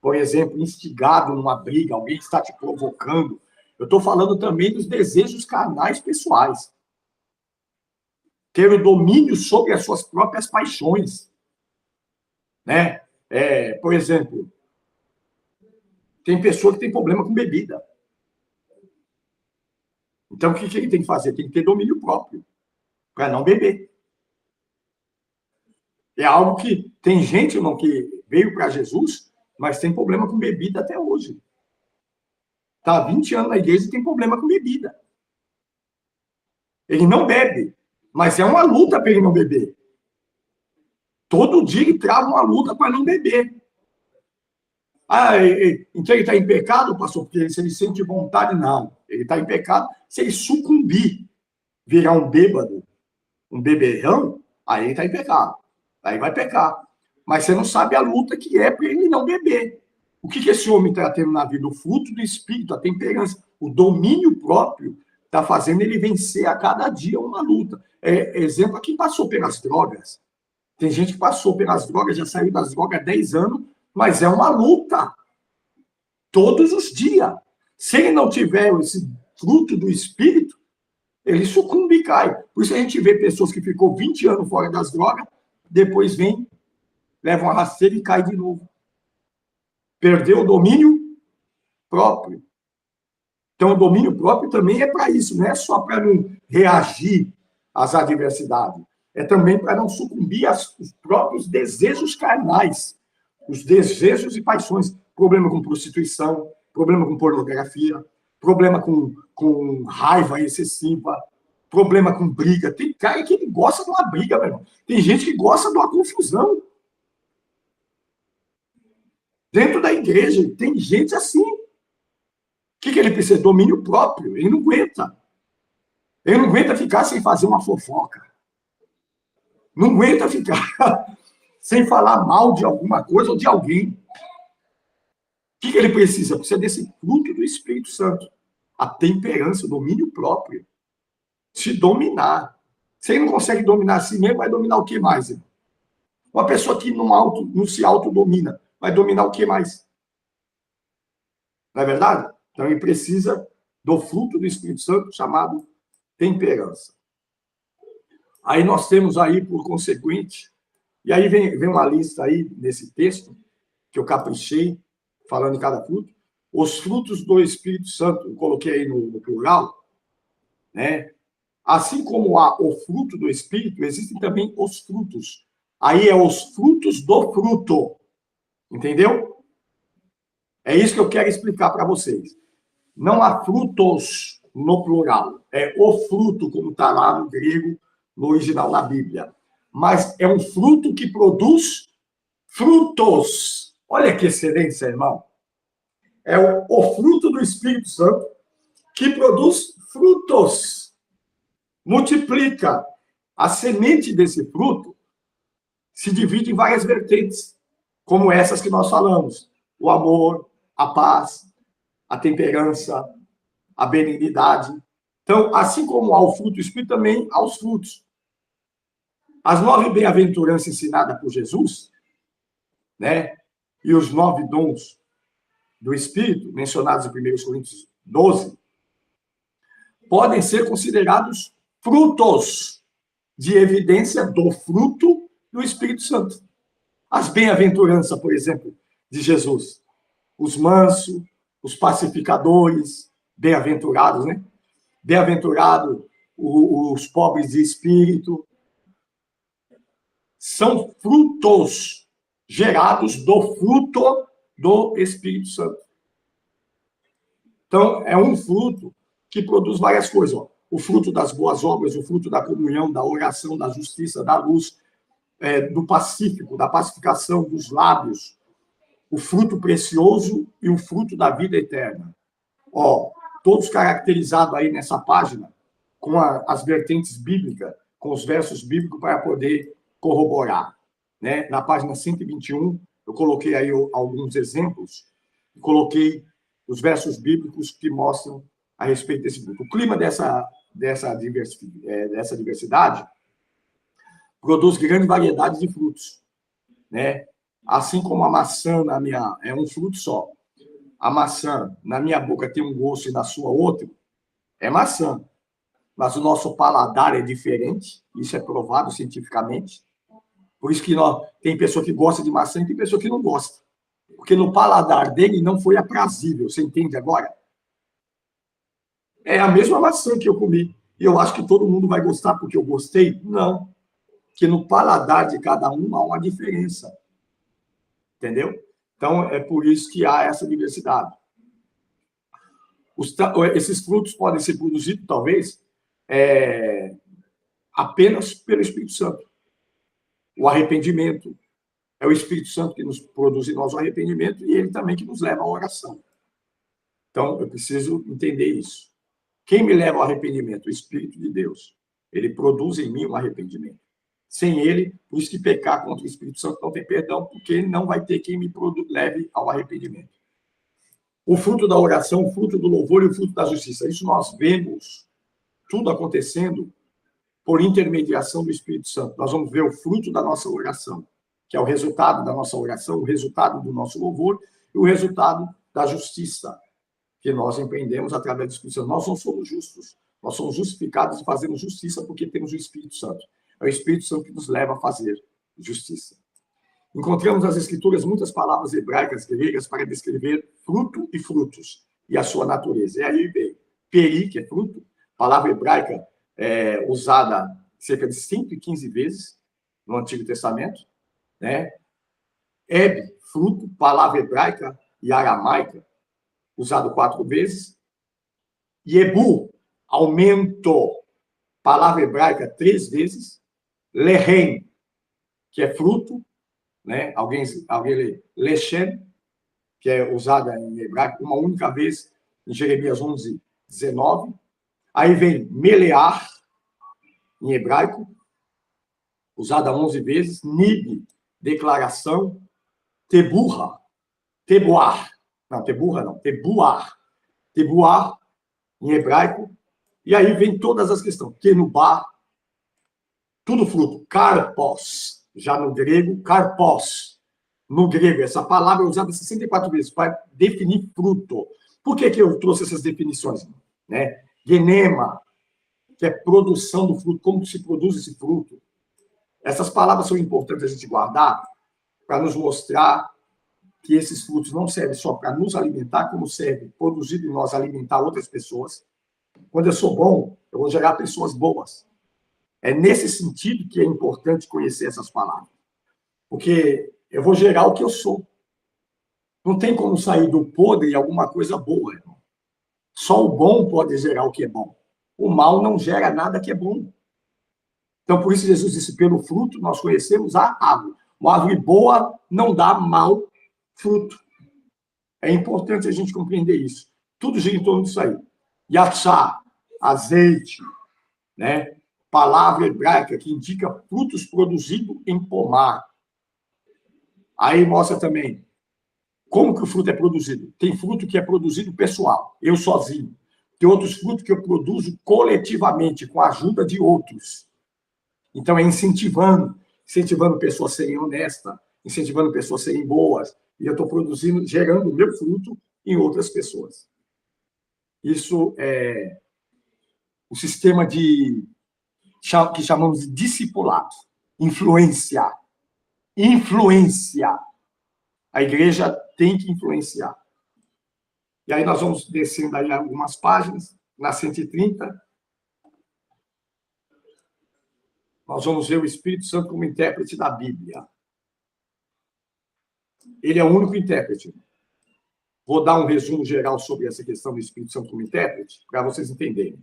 por exemplo, instigado numa briga, alguém está te provocando. Eu estou falando também dos desejos carnais pessoais. Ter o domínio sobre as suas próprias paixões. Né? Por exemplo, tem pessoa que tem problema com bebida. Então, o que ele tem que fazer? Tem que ter domínio próprio, para não beber. É algo que tem gente, irmão, que veio para Jesus, mas tem problema com bebida até hoje. Está há 20 anos na igreja e tem problema com bebida. Ele não bebe, mas é uma luta para ele não beber. Todo dia ele trava uma luta para não beber. Ah, então ele está em pecado, pastor, porque se ele sente vontade, não. Ele está em pecado. Se ele sucumbir, virar um bêbado, um beberrão, aí ele está em pecado. Aí vai pecar. Mas você não sabe a luta que é para ele não beber. O que esse homem está tendo na vida? O fruto do Espírito, a temperança, o domínio próprio, está fazendo ele vencer a cada dia uma luta. Exemplo, aqui passou pelas drogas. Tem gente que passou pelas drogas, já saiu das drogas há 10 anos, mas é uma luta. Todos os dias. Se ele não tiver esse fruto do Espírito, ele sucumbe e cai. Por isso a gente vê pessoas que ficou 20 anos fora das drogas, depois vem, leva uma rasteira e cai de novo. Perdeu o domínio próprio. Então, o domínio próprio também é para isso, não é só para não reagir às adversidades, é também para não sucumbir aos próprios desejos carnais, os desejos e paixões. Problema com prostituição, problema com pornografia, problema com raiva excessiva, problema com briga. Tem cara que gosta de uma briga, meu irmão. Tem gente que gosta de uma confusão. Dentro da igreja, tem gente assim. O que ele precisa? Domínio próprio. Ele não aguenta. Ele não aguenta ficar sem fazer uma fofoca. Não aguenta ficar sem falar mal de alguma coisa ou de alguém. O que ele precisa? Precisa desse fruto do Espírito Santo. A temperança, o domínio próprio. Se dominar. Se ele não consegue dominar a si mesmo, vai dominar o que mais? Irmão? Uma pessoa que não se autodomina, vai dominar o que mais? Não é verdade? Então, ele precisa do fruto do Espírito Santo, chamado temperança. Aí nós temos aí, por consequente, e aí vem uma lista aí, nesse texto, que eu caprichei, falando de cada fruto, os frutos do Espírito Santo, eu coloquei aí no plural, né? Assim como há o fruto do Espírito, existem também os frutos. Aí é os frutos do fruto. Entendeu? É isso que eu quero explicar para vocês. Não há frutos no plural. É o fruto, como está lá no grego, no original da Bíblia. Mas é um fruto que produz frutos. Olha que excelência, irmão. É o fruto do Espírito Santo que produz frutos. Multiplica. A semente desse fruto se divide em várias vertentes, como essas que nós falamos. O amor, a paz, a temperança, a benignidade. Então, assim como há o fruto do Espírito, também há os frutos. As 9 bem-aventuranças ensinadas por Jesus, né? E os 9 dons do Espírito, mencionados em 1 Coríntios 12, podem ser considerados frutos de evidência do fruto do Espírito Santo. As bem-aventuranças, por exemplo, de Jesus. Os mansos, os pacificadores, bem-aventurados, né? Bem-aventurado os pobres de espírito. São frutos gerados do fruto do Espírito Santo. Então, é um fruto que produz várias coisas. Ó. O fruto das boas obras, o fruto da comunhão, da oração, da justiça, da luz, do pacífico, da pacificação, dos lábios, o fruto precioso e o fruto da vida eterna. Ó, todos caracterizados aí nessa página, com as vertentes bíblicas, com os versos bíblicos para poder corroborar. Né? Na página 121, eu coloquei aí alguns exemplos, coloquei os versos bíblicos que mostram a respeito desse fruto. O clima dessa diversidade produz grande variedade de frutos, né? Assim como a maçã é um fruto só. A maçã na minha boca tem um gosto e na sua outro, é maçã. Mas o nosso paladar é diferente, isso é provado cientificamente. Por isso que tem pessoa que gosta de maçã e tem pessoa que não gosta. Porque no paladar dele não foi aprazível, você entende agora? É a mesma maçã que eu comi. E eu acho que todo mundo vai gostar porque eu gostei? Não. Porque no paladar de cada um há uma diferença. Entendeu? Então, é por isso que há essa diversidade. Esses frutos podem ser produzidos, talvez, apenas pelo Espírito Santo. O arrependimento. É o Espírito Santo que nos produz em nós o arrependimento e ele também que nos leva à oração. Então, eu preciso entender isso. Quem me leva ao arrependimento? O Espírito de Deus. Ele produz em mim um arrependimento. Sem ele, por isso que pecar contra o Espírito Santo não tem perdão, porque ele não vai ter quem me leve ao arrependimento. O fruto da oração, o fruto do louvor e o fruto da justiça. Isso nós vemos tudo acontecendo por intermediação do Espírito Santo. Nós vamos ver o fruto da nossa oração, que é o resultado da nossa oração, o resultado do nosso louvor e o resultado da justiça que nós empreendemos através do Espírito Santo. Nós não somos justos, nós somos justificados e fazemos justiça porque temos o Espírito Santo. É o Espírito Santo que nos leva a fazer justiça. Encontramos nas Escrituras muitas palavras hebraicas, gregas, para descrever fruto e frutos e a sua natureza. E aí vem peri, que é fruto, palavra hebraica usada cerca de 115 vezes no Antigo Testamento, né? Eb, fruto, palavra hebraica e aramaica, usado 4 vezes. Yebu, aumento, palavra hebraica 3 vezes. Lehem, que é fruto, né? Alguém lê Lechem, que é usada em hebraico uma única vez em Jeremias 11, 19. Aí vem Melear, em hebraico, usada 11 vezes. Nib, declaração. Tebuar, em hebraico. E aí vem todas as questões. Kenubá, tudo fruto. Karpos, já no grego, karpos. No grego, essa palavra é usada 64 vezes para definir fruto. Por que eu trouxe essas definições? Né? Genema, que é produção do fruto, como se produz esse fruto. Essas palavras são importantes a gente guardar para nos mostrar que esses frutos não servem só para nos alimentar, como serve produzido em nós alimentar outras pessoas. Quando eu sou bom, eu vou gerar pessoas boas. É nesse sentido que é importante conhecer essas palavras. Porque eu vou gerar o que eu sou. Não tem como sair do podre alguma coisa boa, irmão. Só o bom pode gerar o que é bom. O mal não gera nada que é bom. Então, por isso Jesus disse, pelo fruto nós conhecemos a árvore. Uma árvore boa não dá mau fruto. É importante a gente compreender isso. Tudo gira em torno disso aí. Yatsá, azeite, né? Palavra hebraica que indica frutos produzidos em pomar. Aí mostra também como que o fruto é produzido. Tem fruto que é produzido pessoal, eu sozinho. Tem outros frutos que eu produzo coletivamente, com a ajuda de outros. Então, é incentivando pessoas a serem honestas, incentivando pessoas a serem boas. E eu estou produzindo, gerando o meu fruto em outras pessoas. Isso é o sistema que chamamos de discipulado. Influência. Influência. A igreja tem que influenciar. E aí nós vamos descendo aí algumas páginas, na 130. Nós vamos ver o Espírito Santo como intérprete da Bíblia. Ele é o único intérprete. Vou dar um resumo geral sobre essa questão do Espírito Santo como intérprete, para vocês entenderem.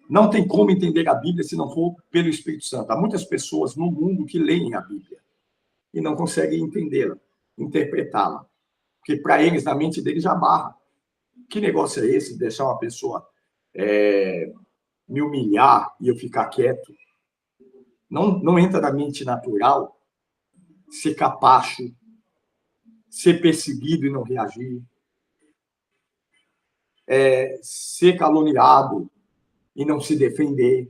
Não tem como entender a Bíblia se não for pelo Espírito Santo. Há muitas pessoas no mundo que leem a Bíblia e não conseguem entendê-la, interpretá-la. Porque para eles, na mente deles, já barra. Que negócio é esse de deixar uma pessoa me humilhar e eu ficar quieto? Não entra na mente natural ser capacho, ser perseguido e não reagir, ser caluniado e não se defender.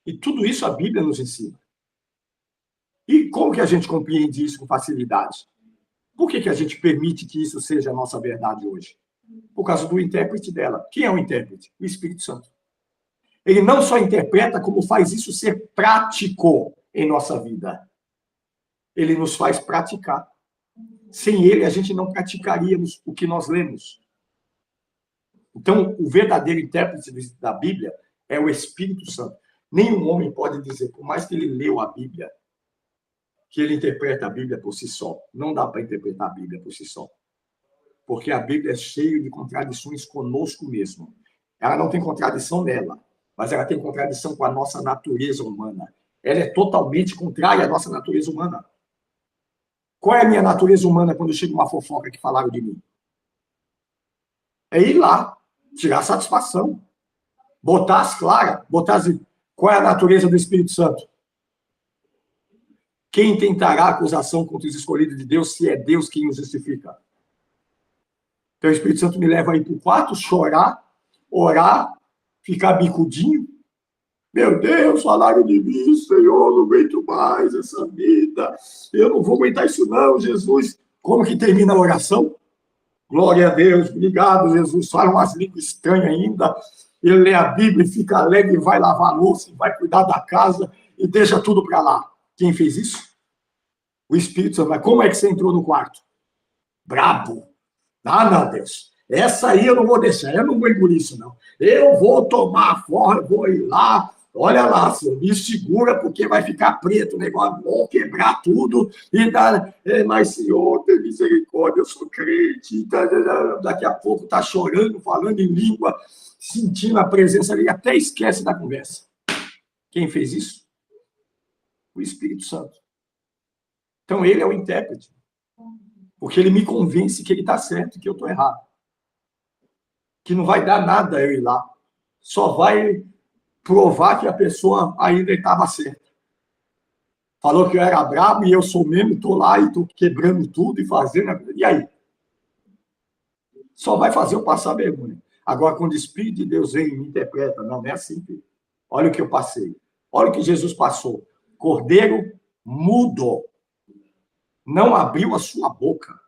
E tudo isso a Bíblia nos ensina. E como que a gente compreende isso com facilidade? Por que a gente permite que isso seja a nossa verdade hoje? Por causa do intérprete dela. Quem é o intérprete? O Espírito Santo. Ele não só interpreta, como faz isso ser prático em nossa vida. Ele nos faz praticar. Sem ele, a gente não praticaríamos o que nós lemos. Então, o verdadeiro intérprete da Bíblia é o Espírito Santo. Nenhum homem pode dizer, por mais que ele leu a Bíblia, que ele interpreta a Bíblia por si só. Não dá para interpretar a Bíblia por si só. Porque a Bíblia é cheia de contradições conosco mesmo. Ela não tem contradição nela, mas ela tem contradição com a nossa natureza humana. Ela é totalmente contrária à nossa natureza humana. Qual é a minha natureza humana quando chega uma fofoca que falaram de mim? É ir lá, tirar satisfação, botar as claras, botar as... Qual é a natureza do Espírito Santo? Quem tentará acusação contra os escolhidos de Deus, se é Deus quem os justifica? Então o Espírito Santo me leva a ir para o quarto, chorar, orar, ficar bicudinho. Meu Deus, falaram de mim, Senhor, não aguento mais essa vida. Eu não vou aguentar isso não, Jesus. Como que termina a oração? Glória a Deus, obrigado, Jesus. Fala umas línguas estranhas ainda. Ele lê a Bíblia e fica alegre, vai lavar a louça, vai cuidar da casa e deixa tudo para lá. Quem fez isso? O Espírito Santo. Mas como é que você entrou no quarto? Brabo. Ah, meu Deus. Essa aí eu não vou deixar. Eu não vou engolir isso, não. Eu vou tomar fora, vou ir lá. Olha lá, senhor, me segura, porque vai ficar preto o negócio, vou quebrar tudo. E mas, senhor, tem misericórdia, eu sou crente. Daqui a pouco está chorando, falando em língua, sentindo a presença ali, até esquece da conversa. Quem fez isso? O Espírito Santo. Então, ele é o intérprete. Porque ele me convence que ele está certo e que eu estou errado. Que não vai dar nada eu ir lá. Só vai provar que a pessoa ainda estava certa. Falou que eu era brabo e eu sou mesmo, estou lá e estou quebrando tudo e fazendo. E aí? Só vai fazer eu passar vergonha. Agora, quando o Espírito de Deus vem e me interpreta, não é assim, filho. Olha o que eu passei. Olha o que Jesus passou. Cordeiro mudo. Não abriu a sua boca.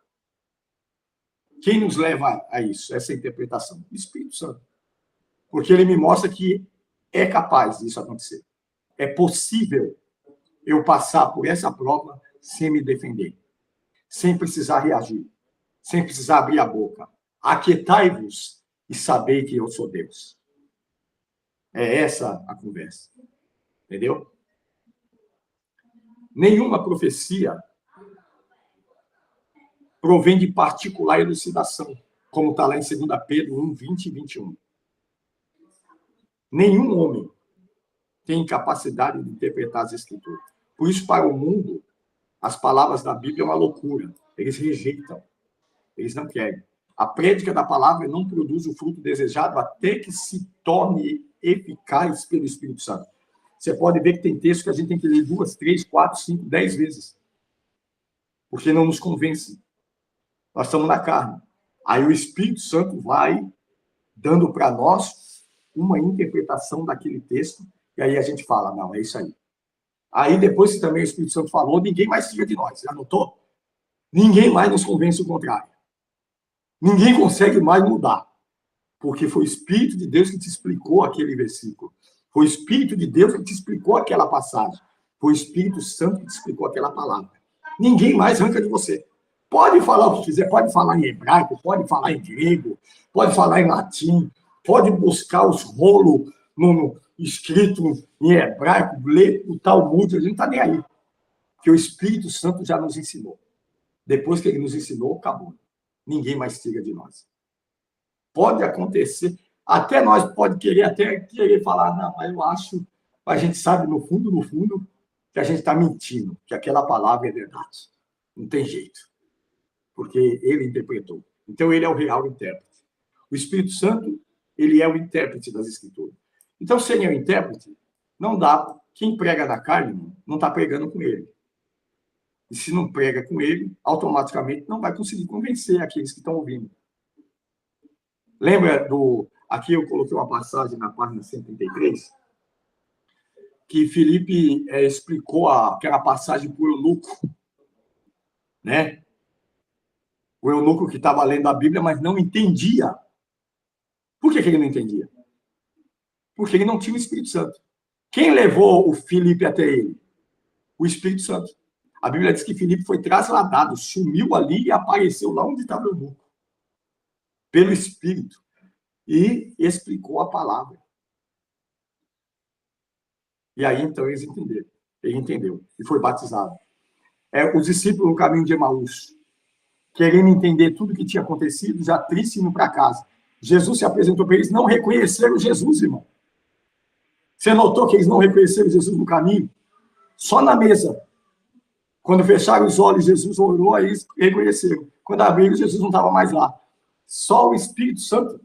Quem nos leva a isso, essa interpretação? O Espírito Santo. Porque ele me mostra que é capaz disso acontecer. É possível eu passar por essa prova sem me defender, sem precisar reagir, sem precisar abrir a boca. Aquietai-vos e sabei que eu sou Deus. É essa a conversa. Entendeu? Nenhuma profecia provém de particular elucidação, como está lá em 2 Pedro 1, 20 e 21. Nenhum homem tem capacidade de interpretar as Escrituras. Por isso, para o mundo, as palavras da Bíblia é uma loucura. Eles rejeitam. Eles não querem. A prédica da palavra não produz o fruto desejado até que se torne eficaz pelo Espírito Santo. Você pode ver que tem texto que a gente tem que ler 2, 3, 4, 5, 10 vezes. Porque não nos convence. Nós estamos na carne. Aí o Espírito Santo vai dando para nós uma interpretação daquele texto, e aí a gente fala, não, é isso aí. Aí depois que também o Espírito Santo falou, ninguém mais tira de nós, já notou? Ninguém mais nos convence o contrário. Ninguém consegue mais mudar, porque foi o Espírito de Deus que te explicou aquele versículo. Foi o Espírito de Deus que te explicou aquela passagem. Foi o Espírito Santo que te explicou aquela palavra. Ninguém mais arranca de você. Pode falar o que quiser, pode falar em hebraico, pode falar em grego, pode falar em latim, pode buscar os rolos escrito em hebraico, ler o Talmud, a gente não está nem aí. Porque o Espírito Santo já nos ensinou. Depois que ele nos ensinou, acabou. Ninguém mais tira de nós. Pode acontecer, até nós pode querer falar, não, mas eu acho, a gente sabe no fundo, que a gente está mentindo, que aquela palavra é verdade. Não tem jeito. Porque ele interpretou. Então, ele é o real intérprete. O Espírito Santo, ele é o intérprete das Escrituras. Então, se ele é o intérprete, não dá. Quem prega na carne não está pregando com ele. E se não prega com ele, automaticamente não vai conseguir convencer aqueles que estão ouvindo. Lembra aqui eu coloquei uma passagem na página 133, que Filipe explicou aquela passagem para o eunuco, né? O eunuco que estava lendo a Bíblia, mas não entendia. Por que ele não entendia? Porque ele não tinha o Espírito Santo. Quem levou o Filipe até ele? O Espírito Santo. A Bíblia diz que Filipe foi trasladado, sumiu ali e apareceu lá onde estava o eunuco. Pelo Espírito. E explicou a palavra. E aí, então, eles entenderam. Ele entendeu. E foi batizado. Os discípulos no caminho de Emaús. querendo entender tudo o que tinha acontecido, já triste, indo para casa. Jesus se apresentou para eles, não reconheceram Jesus, irmão. Você notou que eles não reconheceram Jesus no caminho? Só na mesa. Quando fecharam os olhos, Jesus orou, aí eles reconheceram. Quando abriram, Jesus não estava mais lá. Só o Espírito Santo.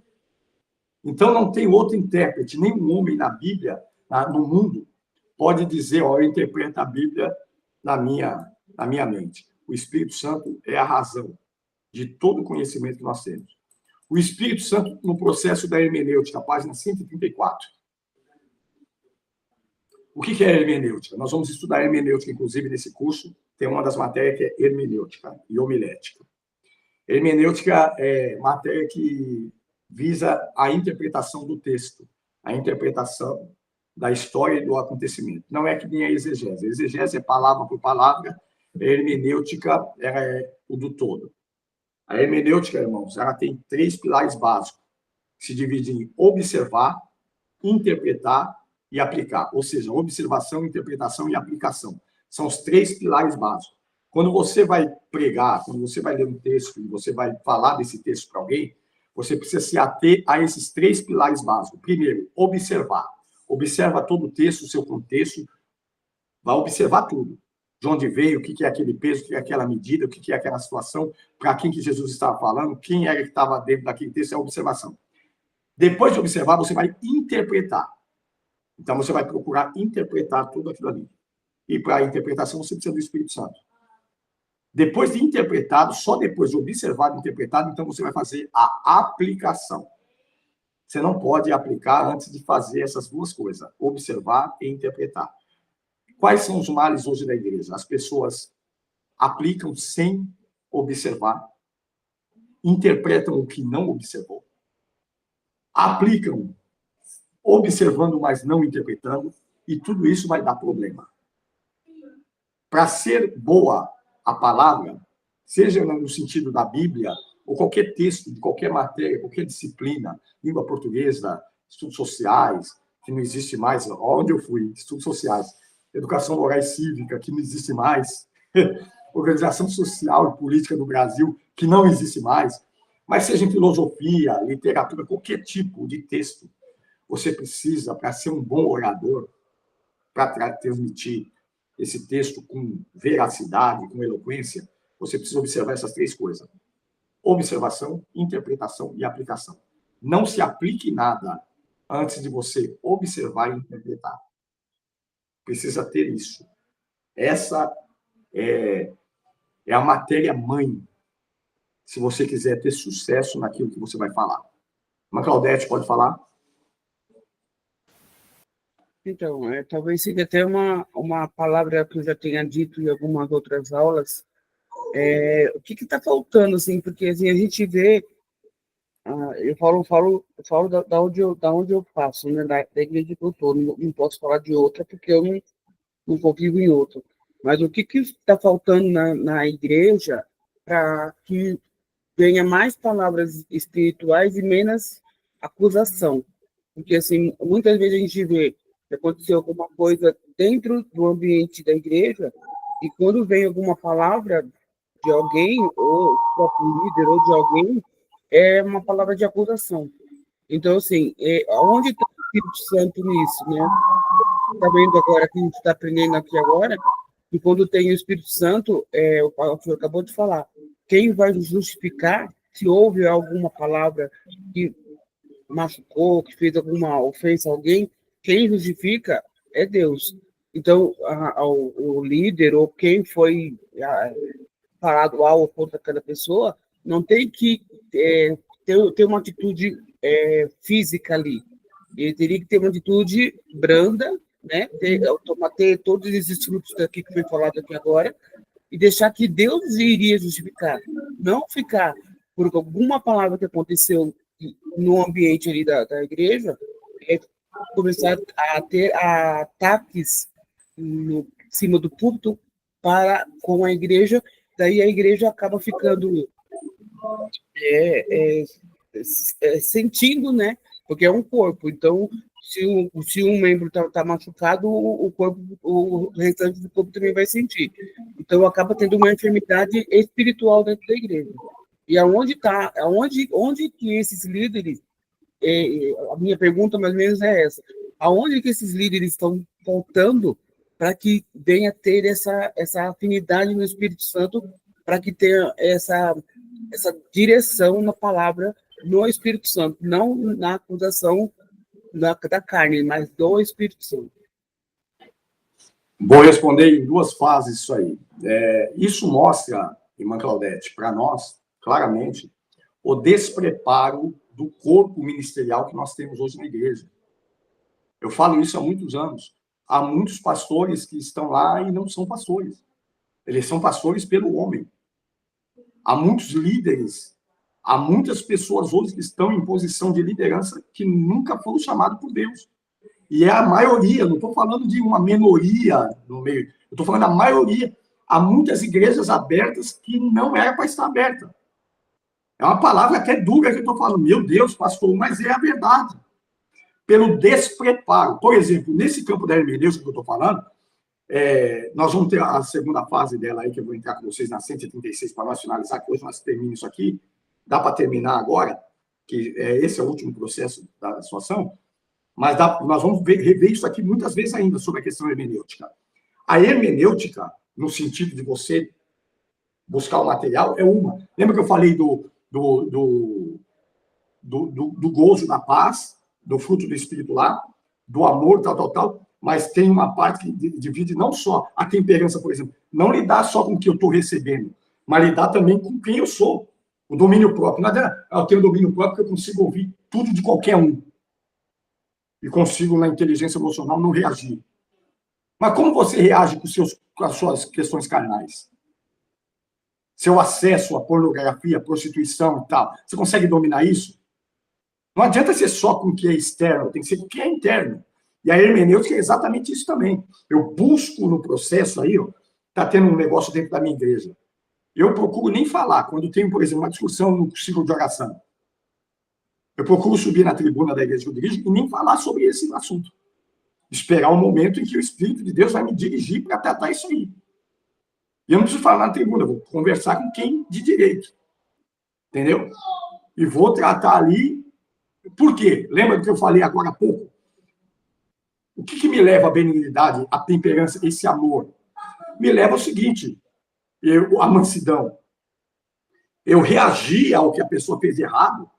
Então, não tem outro intérprete, nenhum homem na Bíblia, no mundo, pode dizer, ó, eu interpreto a Bíblia na minha mente. O Espírito Santo é a razão de todo o conhecimento que nós temos. O Espírito Santo, no processo da hermenêutica, página 134. O que é hermenêutica? Nós vamos estudar hermenêutica, inclusive, nesse curso. Tem uma das matérias que é hermenêutica e homilética. Hermenêutica é matéria que visa a interpretação do texto, a interpretação da história e do acontecimento. Não é que nem a exegese. A exegese é palavra por palavra, a hermenêutica é o do todo. A hermenêutica, irmãos, ela tem 3 pilares básicos, que se dividem em observar, interpretar e aplicar. Ou seja, observação, interpretação e aplicação. São os 3 pilares básicos. Quando você vai pregar, quando você vai ler um texto e você vai falar desse texto para alguém, você precisa se ater a esses 3 pilares básicos. Primeiro, observar. Observa todo o texto, o seu contexto. Vai observar tudo. De onde veio, o que é aquele peso, o que é aquela medida, o que é aquela situação, para quem que Jesus estava falando, quem era que estava dentro daquele texto, é a observação. Depois de observar, você vai interpretar. Então, você vai procurar interpretar tudo aquilo ali. E para a interpretação, você precisa do Espírito Santo. Depois de interpretado, só depois de observado e interpretado, então você vai fazer a aplicação. Você não pode aplicar antes de fazer essas 2 coisas, observar e interpretar. Quais são os males hoje da igreja? As pessoas aplicam sem observar, interpretam o que não observou, aplicam observando, mas não interpretando, e tudo isso vai dar problema. Para ser boa a palavra, seja no sentido da Bíblia, ou qualquer texto, de qualquer matéria, qualquer disciplina, língua portuguesa, estudos sociais, que não existe mais, onde eu fui, estudos sociais, educação moral e cívica, que não existe mais, organização social e política do Brasil, que não existe mais, mas seja em filosofia, literatura, qualquer tipo de texto, você precisa, para ser um bom orador, para transmitir esse texto com veracidade, com eloquência, você precisa observar essas 3 coisas. Observação, interpretação e aplicação. Não se aplique nada antes de você observar e interpretar. Precisa ter isso. Essa é a matéria-mãe, se você quiser ter sucesso naquilo que você vai falar. Mas Claudete, pode falar? Então, talvez seja até uma palavra que eu já tenha dito em algumas outras aulas. O que está faltando, assim, porque assim, a gente vê, eu falo da onde eu faço, né, da igreja que eu estou, não posso falar de outra, porque eu não convivo em outra. Mas o que está faltando na igreja para que venha mais palavras espirituais e menos acusação? Porque, assim, muitas vezes a gente vê que aconteceu alguma coisa dentro do ambiente da igreja e quando vem alguma palavra de alguém, ou do próprio líder, ou de alguém, é uma palavra de acusação. Então, assim, onde está o Espírito Santo nisso, né? Está vendo agora, que a gente está aprendendo aqui agora, que quando tem o Espírito Santo, o senhor acabou de falar, quem vai justificar se houve alguma palavra que machucou, que fez alguma ofensa a alguém, quem justifica é Deus. Então, o líder ou quem foi falado algo ou contra aquela pessoa não tem que ter uma atitude física ali. Ele teria que ter uma atitude branda, né? Ter todos esses frutos aqui que foi falado aqui agora e deixar que Deus iria justificar. Não ficar por alguma palavra que aconteceu no ambiente ali da igreja, começar a ter ataques em cima do púlpito com a igreja, daí a igreja acaba ficando sentindo, né? Porque é um corpo, então se um membro está machucado, o restante do corpo também vai sentir. Então, acaba tendo uma enfermidade espiritual dentro da igreja. E onde que esses líderes, a minha pergunta mais ou menos é essa, aonde que esses líderes estão faltando para que venha ter essa afinidade no Espírito Santo, para que tenha essa direção na palavra no Espírito Santo, não na acusação da carne, mas do Espírito Santo. Vou responder em duas fases isso aí. Isso mostra, irmã Claudete, para nós, claramente, o despreparo do corpo ministerial que nós temos hoje na igreja. Eu falo isso há muitos anos. Há muitos pastores que estão lá e não são pastores. Eles são pastores pelo homem. Há muitos líderes, há muitas pessoas hoje que estão em posição de liderança que nunca foram chamados por Deus. E é a maioria, não estou falando de uma minoria no meio, eu estou falando da maioria. Há muitas igrejas abertas que não era para estar aberta. É uma palavra até dura que eu estou falando, meu Deus, pastor, mas é a verdade. Pelo despreparo. Por exemplo, nesse campo da hermenêutica que eu estou falando, nós vamos ter a segunda fase dela aí, que eu vou entrar com vocês na 136 para nós finalizar, que hoje nós terminamos isso aqui. Dá para terminar agora, que esse é o último processo da situação, mas nós vamos rever isso aqui muitas vezes ainda sobre a questão hermenêutica. A hermenêutica, no sentido de você buscar o material, é uma. Lembra que eu falei do gozo da paz, do fruto do Espírito lá, do amor, tal, mas tem uma parte que divide não só a temperança, por exemplo, não lidar só com o que eu estou recebendo, mas lidar também com quem eu sou, o domínio próprio. Nada, eu tenho domínio próprio porque eu consigo ouvir tudo de qualquer um e consigo, na inteligência emocional, não reagir. Mas como você reage com as suas questões carnais? Seu acesso à pornografia, à prostituição e tal, você consegue dominar isso? Não adianta ser só com o que é externo, tem que ser com o que é interno. E a hermenêutica é exatamente isso também. Eu busco no processo aí, está tendo um negócio dentro da minha igreja. Eu procuro nem falar, quando tem, por exemplo, uma discussão no ciclo de oração. Eu procuro subir na tribuna da igreja que eu dirijo e nem falar sobre esse assunto. Esperar o momento em que o Espírito de Deus vai me dirigir para tratar isso aí. E eu não preciso falar na tribuna, eu vou conversar com quem de direito. Entendeu? E vou tratar ali. Por quê? Lembra do que eu falei agora há pouco? O que me leva à benignidade, à temperança, esse amor? Me leva ao seguinte, a mansidão. Eu reagi ao que a pessoa fez errado,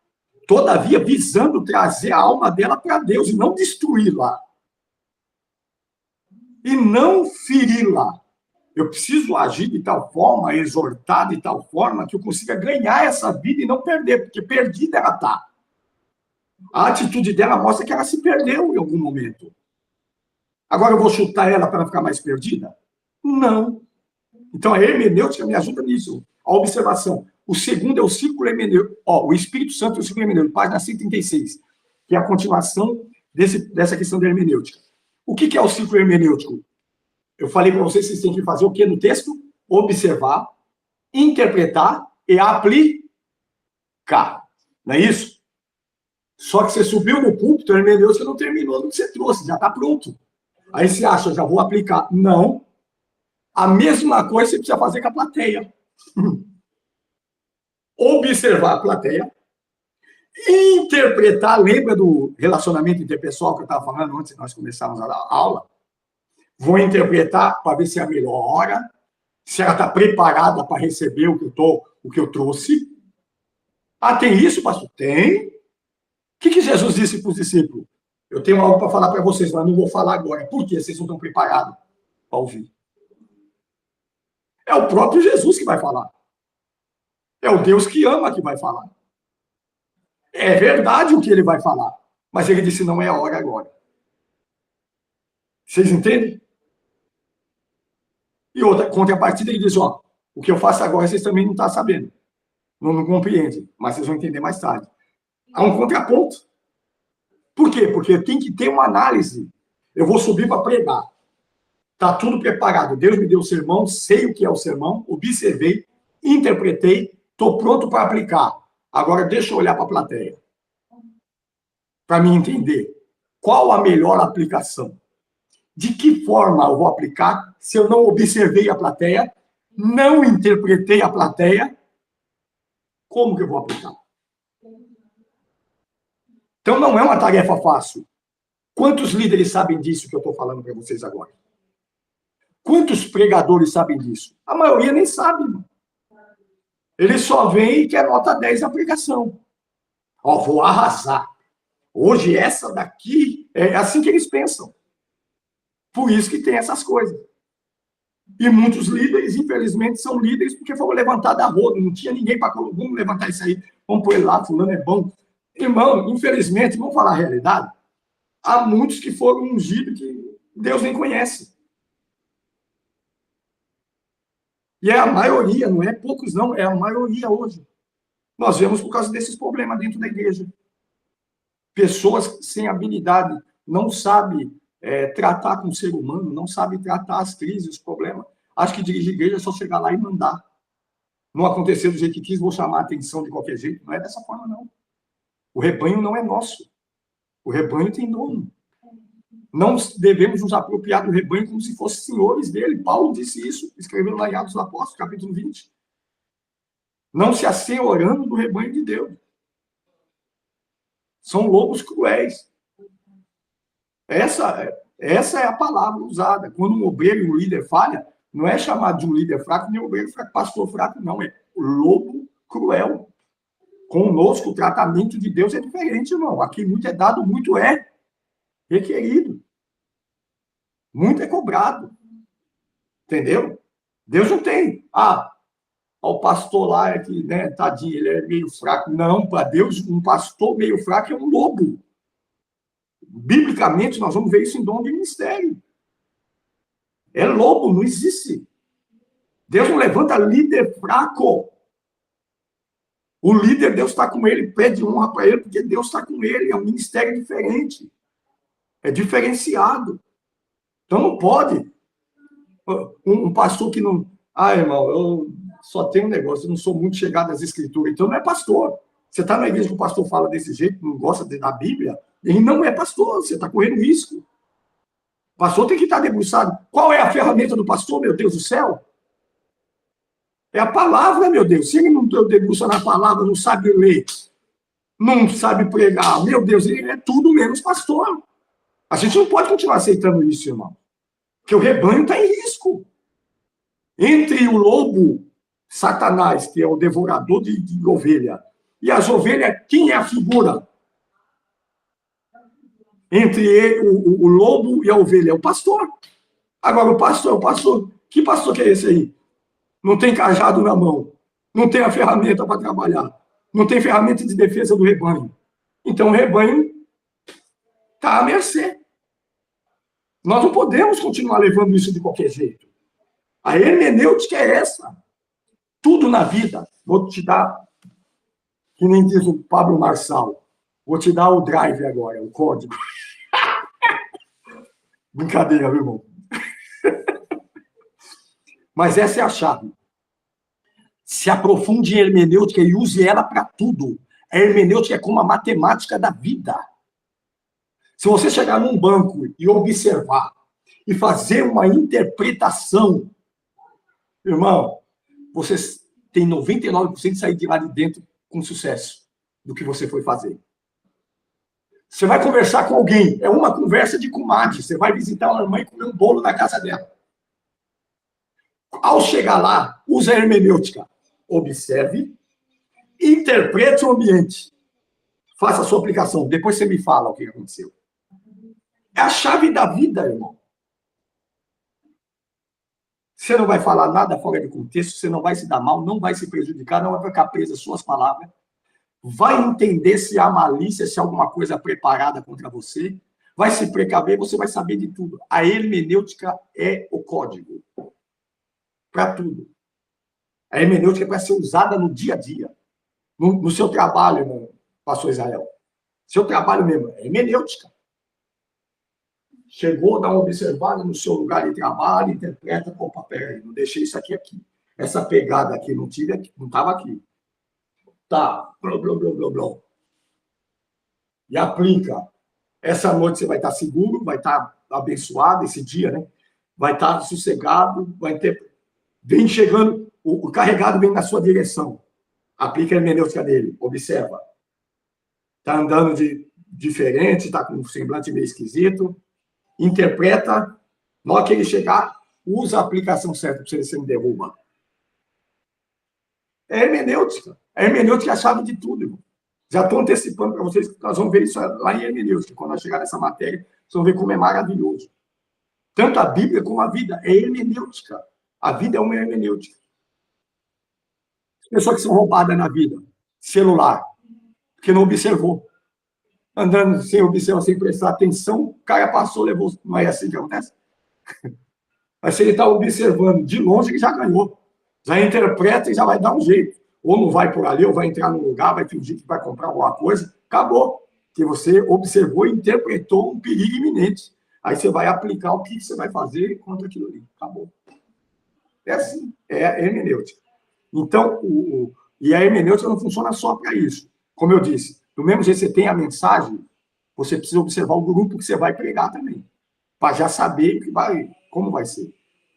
todavia visando trazer a alma dela para Deus e não destruí-la. E não feri-la. Eu preciso agir de tal forma, exortar de tal forma, que eu consiga ganhar essa vida e não perder, porque perdida ela está. A atitude dela mostra que ela se perdeu em algum momento. Agora eu vou chutar ela para ficar mais perdida? Não. Então a hermenêutica me ajuda nisso. A observação. O segundo é o círculo hermenêutico. O Espírito Santo é o círculo hermenêutico, página 136, que é a continuação dessa questão da hermenêutica. O que é o círculo hermenêutico? Eu falei para vocês têm que fazer o que no texto? Observar, interpretar e aplicar. Não é isso? Só que você subiu no púlpito, a hermenêutica não terminou no que você trouxe, já está pronto. Aí você acha, já vou aplicar. Não. A mesma coisa você precisa fazer com a plateia. Observar a plateia, interpretar, lembra do relacionamento interpessoal que eu estava falando antes de nós começarmos a aula? Vou interpretar para ver se é a melhor hora, se ela está preparada para receber o que eu trouxe. Ah, tem isso, pastor? Tem. O que Jesus disse para os discípulos? Eu tenho algo para falar para vocês, mas não vou falar agora. Por quê? Vocês não estão preparados para ouvir. É o próprio Jesus que vai falar. É o Deus que ama que vai falar. É verdade o que ele vai falar. Mas ele disse, não é a hora agora. Vocês entendem? E outra, contrapartida, ele diz, o que eu faço agora vocês também não estão sabendo. Não compreendem, mas vocês vão entender mais tarde. Há um contraponto. Por quê? Porque tem que ter uma análise. Eu vou subir para pregar. Está tudo preparado. Deus me deu o sermão, sei o que é o sermão, observei, interpretei, estou pronto para aplicar. Agora deixa eu olhar para a plateia. Para me entender. Qual a melhor aplicação? De que forma eu vou aplicar se eu não observei a plateia, não interpretei a plateia? Como que eu vou aplicar? Então, não é uma tarefa fácil. Quantos líderes sabem disso que eu estou falando para vocês agora? Quantos pregadores sabem disso? A maioria nem sabe. Mano. Ele só vem e quer nota 10 na pregação. Ó, vou arrasar. Hoje, essa daqui, é assim que eles pensam. Por isso que tem essas coisas. E muitos líderes, infelizmente, são líderes porque foram levantados a rodo. Não tinha ninguém para... Vamos levantar isso aí. Vamos pôr ele lá, fulano é bom. Irmão, infelizmente, vamos falar a realidade. Há muitos que foram ungidos que Deus nem conhece. E é a maioria, não é poucos não, é a maioria hoje. Nós vemos por causa desses problemas dentro da igreja. Pessoas sem habilidade, não sabem tratar com o ser humano, não sabem tratar as crises, os problemas. Acho que dirigir igreja é só chegar lá e mandar. Não acontecer do jeito que quis, vou chamar a atenção de qualquer jeito. Não é dessa forma, não. O rebanho não é nosso. O rebanho tem dono. Não devemos nos apropriar do rebanho como se fossem senhores dele. Paulo disse isso, escrevendo lá em Atos dos Apóstolos, capítulo 20. Não se assenhorando do rebanho de Deus. São lobos cruéis. Essa é a palavra usada. Quando um obreiro e um líder falha, não é chamado de um líder fraco, nem um obreiro fraco, pastor fraco, não. É lobo cruel. Conosco, o tratamento de Deus é diferente, irmão. Aqui muito é dado, muito é requerido. Muito é cobrado. Entendeu? Deus não tem. O pastor lá é que, né, tadinho, ele é meio fraco. Não, para Deus, um pastor meio fraco é um lobo. Biblicamente, nós vamos ver isso em dom de ministério. É lobo, não existe. Deus não levanta líder fraco. O líder, Deus está com ele, pede honra para ele, porque Deus está com ele. É um ministério diferente. É diferenciado. Então, não pode. Um pastor que não... irmão, eu só tenho um negócio, eu não sou muito chegado às escrituras. Então, não é pastor. Você está na igreja que o pastor fala desse jeito, não gosta da Bíblia, ele não é pastor, você está correndo risco. O pastor tem que estar debruçado. Qual é a ferramenta do pastor, meu Deus do céu? É a palavra, meu Deus. Se ele não debruça na palavra, não sabe ler, não sabe pregar, meu Deus, ele é tudo menos pastor. A gente não pode continuar aceitando isso, irmão. Porque o rebanho está em risco. Entre o lobo, Satanás, que é o devorador de ovelha, e as ovelhas, quem é a figura? Entre ele, o lobo e a ovelha, é o pastor. Agora, o pastor, que pastor que é esse aí? Não tem cajado na mão, não tem a ferramenta para trabalhar, não tem ferramenta de defesa do rebanho. Então, o rebanho está à mercê. Nós não podemos continuar levando isso de qualquer jeito. A hermenêutica é essa. Tudo na vida. Vou te dar, que nem diz o Pablo Marçal, vou te dar o drive agora, o código. Brincadeira, meu irmão. Mas essa é a chave. Se aprofunde em hermenêutica e use ela para tudo. A hermenêutica é como a matemática da vida. Se você chegar num banco e observar e fazer uma interpretação, irmão, você tem 99% de sair de lá de dentro com sucesso do que você foi fazer. Você vai conversar com alguém, é uma conversa de comadre. Você vai visitar uma irmã e comer um bolo na casa dela. Ao chegar lá, use a hermenêutica. Observe, interprete o ambiente. Faça a sua aplicação. Depois você me fala o que aconteceu. É a chave da vida, irmão. Você não vai falar nada fora de contexto, você não vai se dar mal, não vai se prejudicar, não vai ficar preso às suas palavras. Vai entender se há malícia, se há alguma coisa preparada contra você. Vai se precaver, você vai saber de tudo. A hermenêutica é o código. Para tudo. A hermenêutica é para ser usada no dia a dia. No seu trabalho, irmão, pastor Israel. Seu trabalho mesmo é hermenêutica. Chegou, dá uma observada no seu lugar de trabalho, interpreta, opa, peraí, não deixei isso aqui. Essa pegada aqui, não estava aqui. Tá, blá, blá, blá, blá, blá. E aplica. Essa noite você vai estar seguro, vai estar abençoado esse dia, né? Vai estar sossegado, vai ter... Vem chegando, o carregado vem na sua direção. Aplica a hermenêutica dele, observa. Está andando de diferente, está com um semblante meio esquisito. Interpreta, na hora que ele chegar, usa a aplicação certa para você não derruba. É hermenêutica. A hermenêutica é a chave de tudo, irmão. Já estou antecipando para vocês que nós vamos ver isso lá em hermenêutica. Quando nós chegar nessa matéria, vocês vão ver como é maravilhoso. Tanto a Bíblia como a vida é hermenêutica. A vida é uma hermenêutica. As pessoas que são roubadas na vida, celular, porque não observou. Andando sem observar, sem prestar atenção, o cara passou, levou. Não é assim que acontece? Mas se ele está observando de longe, ele já ganhou. Já interpreta e já vai dar um jeito. Ou não vai por ali, ou vai entrar num lugar, vai fingir que vai comprar alguma coisa. Acabou. Porque você observou e interpretou um perigo iminente. Aí você vai aplicar o que você vai fazer contra aquilo ali. Acabou. É assim. É a hermenêutica. Então, e a hermenêutica não funciona só para isso. Como eu disse, do mesmo jeito que você tem a mensagem, você precisa observar o grupo que você vai pregar também. Para já saber como vai ser.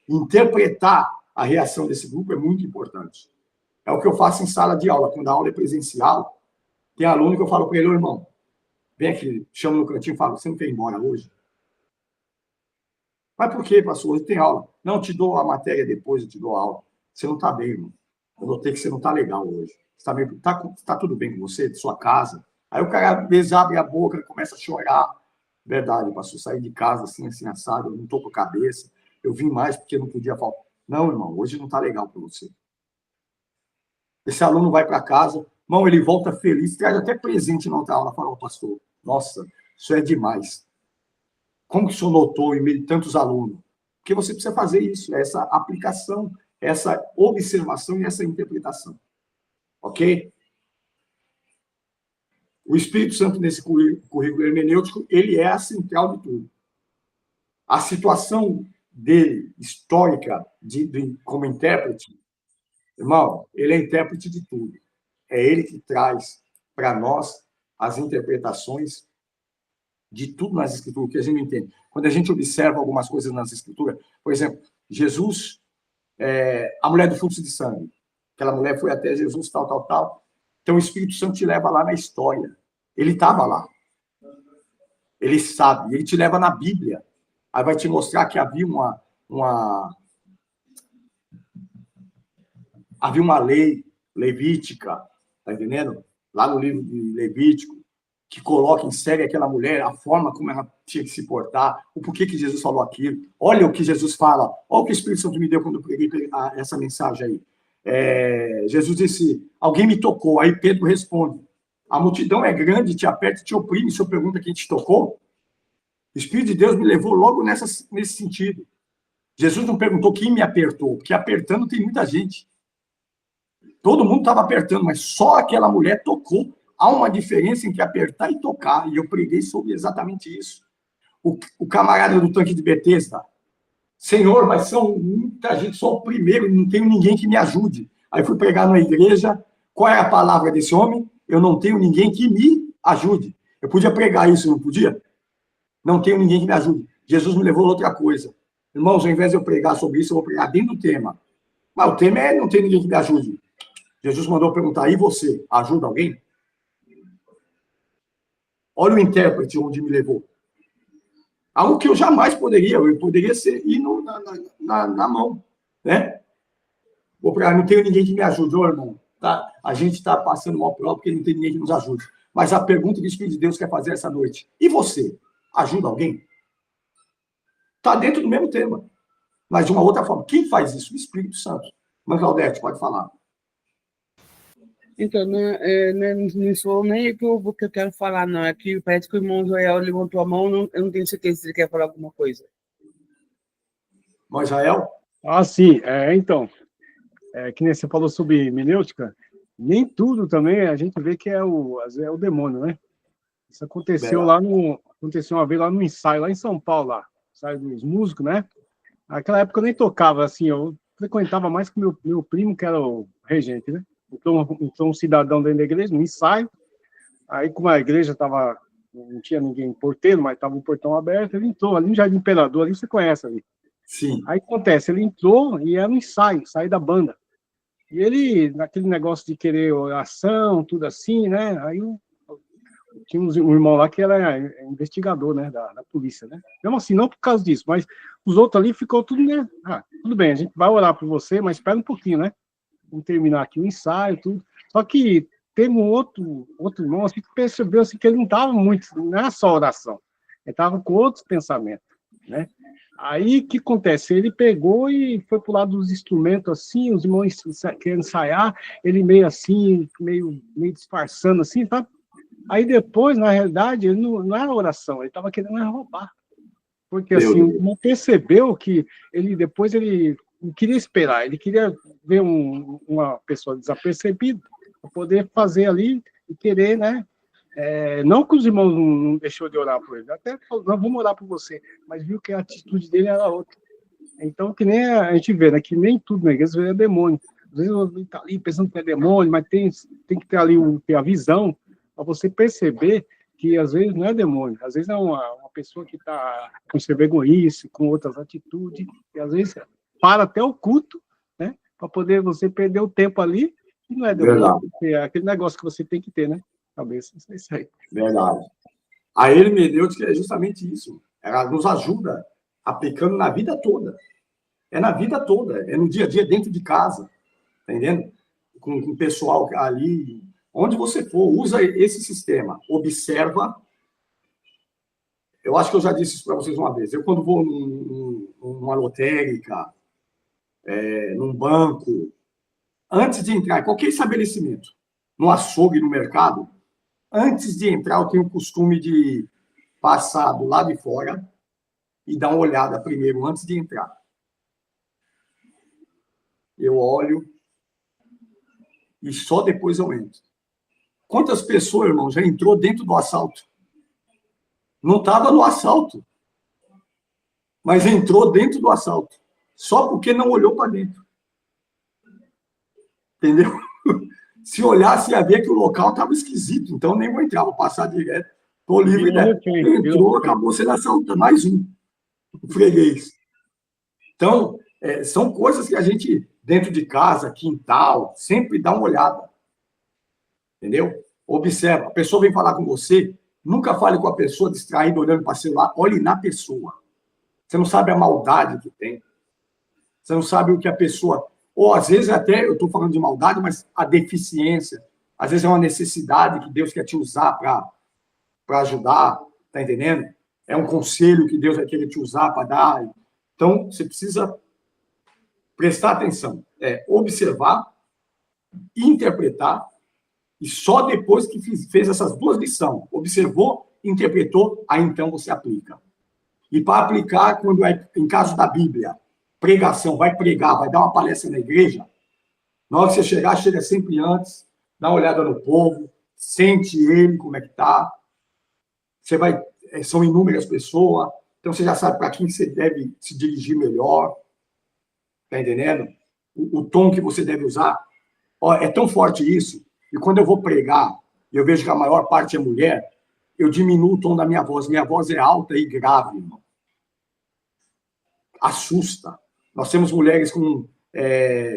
Interpretar a reação desse grupo é muito importante. É o que eu faço em sala de aula. Quando a aula é presencial, tem aluno que eu falo para ele, irmão, vem aqui, chama no cantinho e fala, você não quer ir embora hoje? Mas por quê, pastor? Hoje tem aula. Não, te dou a matéria depois, eu te dou a aula. Você não está bem, irmão. Eu notei que você não está legal hoje. Está tudo bem com você, de sua casa? Aí o cara, às vezes, abre a boca, começa a chorar. Verdade, pastor, saí de casa assim, assado, eu não estou com a cabeça. Eu vim mais porque não podia faltar. Não, irmão, hoje não está legal para você. Esse aluno vai para casa, irmão, ele volta feliz, traz até presente na outra aula. Fala, pastor, nossa, isso é demais. Como que o senhor notou em meio de tantos alunos? Porque você precisa fazer isso, essa aplicação, essa observação e essa interpretação. Ok? O Espírito Santo, nesse currículo hermenêutico, ele é a central de tudo. A situação dele, histórica, como intérprete, irmão, ele é intérprete de tudo. É ele que traz para nós as interpretações de tudo nas Escrituras, que a gente não entende. Quando a gente observa algumas coisas nas Escrituras, por exemplo, Jesus, a mulher do fluxo de sangue, aquela mulher foi até Jesus, tal. Então, o Espírito Santo te leva lá na história. Ele estava lá. Ele sabe. Ele te leva na Bíblia. Aí vai te mostrar que havia uma lei levítica, tá entendendo? Lá no livro de Levítico, que coloca em série aquela mulher, a forma como ela tinha que se portar, o porquê que Jesus falou aquilo. Olha o que Jesus fala. Olha o que o Espírito Santo me deu quando eu preguei essa mensagem aí. Jesus disse, alguém me tocou. Aí Pedro responde, a multidão é grande, te aperta e te oprime. O senhor pergunta quem te tocou? O Espírito de Deus me levou logo nesse sentido. Jesus não perguntou quem me apertou, porque apertando tem muita gente. Todo mundo estava apertando, mas só aquela mulher tocou. Há uma diferença entre apertar e tocar, e eu preguei sobre exatamente isso. O camarada do tanque de Betesda, Senhor, mas são muita gente, só o primeiro, não tenho ninguém que me ajude. Aí fui pregar na igreja, qual é a palavra desse homem? Eu não tenho ninguém que me ajude. Eu podia pregar isso, não podia? Não tenho ninguém que me ajude. Jesus me levou a outra coisa. Irmãos, ao invés de eu pregar sobre isso, eu vou pregar dentro do tema. Mas o tema é não tem ninguém que me ajude. Jesus mandou perguntar, e você, ajuda alguém? Olha o intérprete onde me levou. Algo que eu jamais poderia, eu poderia ir na mão, né? Vou pregar, não tenho ninguém que me ajude, irmão. Tá? A gente está passando mal prova porque não tem ninguém que nos ajude. Mas a pergunta que o Espírito de Deus quer fazer essa noite, e você, ajuda alguém? Está dentro do mesmo tema, mas de uma outra forma. Quem faz isso? O Espírito Santo. Mas, Claudete, pode falar. Então, não sou nem o que eu quero falar, não. É que parece que o irmão Joel levantou a mão, eu não tenho certeza se ele quer falar alguma coisa. Mas, Israel? Ah, sim. Então, que nem você falou sobre hermenêutica, nem tudo também a gente vê que é o demônio, né? Isso aconteceu aconteceu uma vez lá no ensaio, lá em São Paulo, lá, ensaio dos músicos, né? Naquela época eu nem tocava, assim, eu frequentava mais com meu primo, que era o regente, né? Então, um cidadão dentro da igreja, no ensaio, aí como a igreja estava não tinha ninguém porteiro, mas estava o portão aberto, ele entrou ali no Jardim Imperador, ali você conhece ali. Sim. Aí acontece, ele entrou e era um ensaio da banda. E ele, naquele negócio de querer ação, tudo assim, né? Aí tinha um irmão lá que era investigador, né, da polícia, né? Mesmo assim, não por causa disso, mas os outros ali ficou tudo, né? Tudo bem, a gente vai orar por você, mas espera um pouquinho, né? Vamos terminar aqui o ensaio, tudo. Só que teve um outro irmão assim, que percebeu assim, que ele não estava muito, não era só oração, ele estava com outros pensamentos, né? Aí, o que acontece? Ele pegou e foi pro lado dos instrumentos, assim, os irmãos querendo ensaiar, ele meio assim, meio disfarçando, assim, tá? Aí depois, na realidade, ele não era oração, ele estava querendo roubar. Porque, assim, o irmão percebeu que depois ele não queria esperar, ele queria ver uma pessoa desapercebida, para poder fazer ali e querer, né? Não que os irmãos não deixou de orar por ele, até falou, não, vamos orar por você, mas viu que a atitude dele era outra. Então, que nem a gente vê, né, que nem tudo na igreja é demônio. Às vezes você está ali pensando que é demônio, mas tem que ter ali ter a visão para você perceber que às vezes não é demônio, às vezes é uma pessoa que está com seu egoísta, com outras atitudes, e às vezes para até o culto, né, para poder você perder o tempo ali, e não é demônio, é aquele negócio que você tem que ter, né? Cabeça, é isso aí. Verdade. A hermenêutica é justamente isso. Ela nos ajuda aplicando na vida toda. É na vida toda, é no dia a dia, dentro de casa, entendendo? Com o pessoal ali, onde você for, usa esse sistema. Observa. Eu acho que eu já disse isso para vocês uma vez. Eu, quando vou numa lotérica, num banco, antes de entrar em qualquer estabelecimento, no açougue, no mercado, antes de entrar, eu tenho o costume de passar do lado de fora e dar uma olhada primeiro, antes de entrar. Eu olho e só depois eu entro. Quantas pessoas, irmão, já entrou dentro do assalto? Não estava no assalto, mas entrou dentro do assalto, só porque não olhou para dentro. Entendeu? Se olhasse, ia ver que o local estava esquisito, então nem vou entrar, vou passar direto. Estou livre, né? Entrou, acabou sendo assaltado. Mais um freguês. Então, são coisas que a gente, dentro de casa, quintal, sempre dá uma olhada. Entendeu? Observa. A pessoa vem falar com você, nunca fale com a pessoa distraída, olhando para o celular, olhe na pessoa. Você não sabe a maldade que tem. Você não sabe o que a pessoa... Ou, às vezes, até, eu estou falando de maldade, mas a deficiência. Às vezes é uma necessidade que Deus quer te usar para ajudar, tá entendendo? É um conselho que Deus vai querer te usar para dar. Então, você precisa prestar atenção. Observar, interpretar, e só depois que fez essas duas lições, observou, interpretou, aí então você aplica. E para aplicar, quando em caso da Bíblia, pregação, vai pregar, vai dar uma palestra na igreja, na hora que você chegar, chega sempre antes, dá uma olhada no povo, sente ele, como é que está. Você vai, são inúmeras pessoas, então você já sabe para quem você deve se dirigir melhor, tá entendendo? O tom que você deve usar. É tão forte isso, e quando eu vou pregar, e eu vejo que a maior parte é mulher, eu diminuo o tom da minha voz. Minha voz é alta e grave, irmão. Assusta. Nós temos mulheres com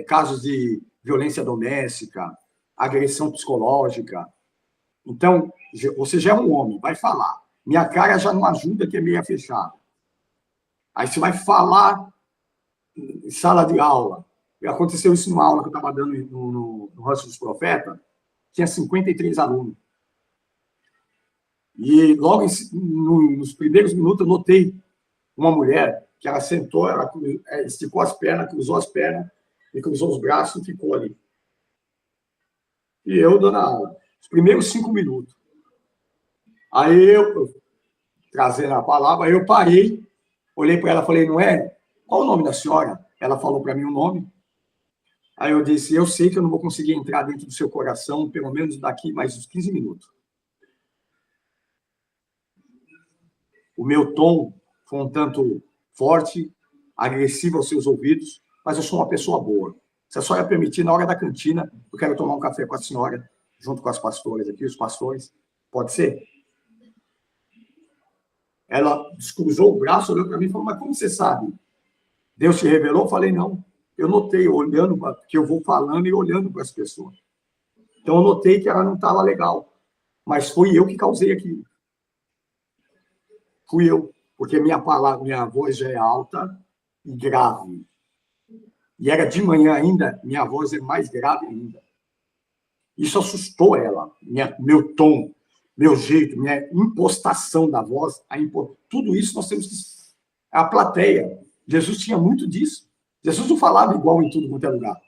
casos de violência doméstica, agressão psicológica. Então, você já é um homem, vai falar. Minha cara já não ajuda, que é meia fechada. Aí você vai falar em sala de aula. Aconteceu isso numa aula que eu estava dando no Rancho dos Profetas. Tinha 53 alunos. E logo nos primeiros minutos eu notei uma mulher que ela sentou, ela esticou as pernas, cruzou as pernas e cruzou os braços e ficou ali. E eu dando a aula. Os primeiros 5 minutos. Aí eu, trazendo a palavra, aí eu parei, olhei para ela e falei, Noé, qual o nome da senhora? Ela falou para mim o nome. Aí eu disse, eu sei que eu não vou conseguir entrar dentro do seu coração, pelo menos daqui mais uns 15 minutos. O meu tom foi um tanto forte, agressivo aos seus ouvidos, mas eu sou uma pessoa boa. Se a senhora permitir, na hora da cantina, eu quero tomar um café com a senhora, junto com as pastoras aqui, os pastores. Pode ser? Ela descruzou o braço, olhou para mim e falou, mas como você sabe? Deus te revelou? Eu falei, não. Eu notei, olhando, que eu vou falando e olhando para as pessoas. Então, eu notei que ela não estava legal. Mas fui eu que causei aquilo. Fui eu. Porque minha voz já é alta e grave. E era de manhã ainda, minha voz é mais grave ainda. Isso assustou ela. Meu tom, meu jeito, minha impostação da voz. Tudo isso nós temos que... A plateia. Jesus tinha muito disso. Jesus não falava igual em tudo quanto é lugar.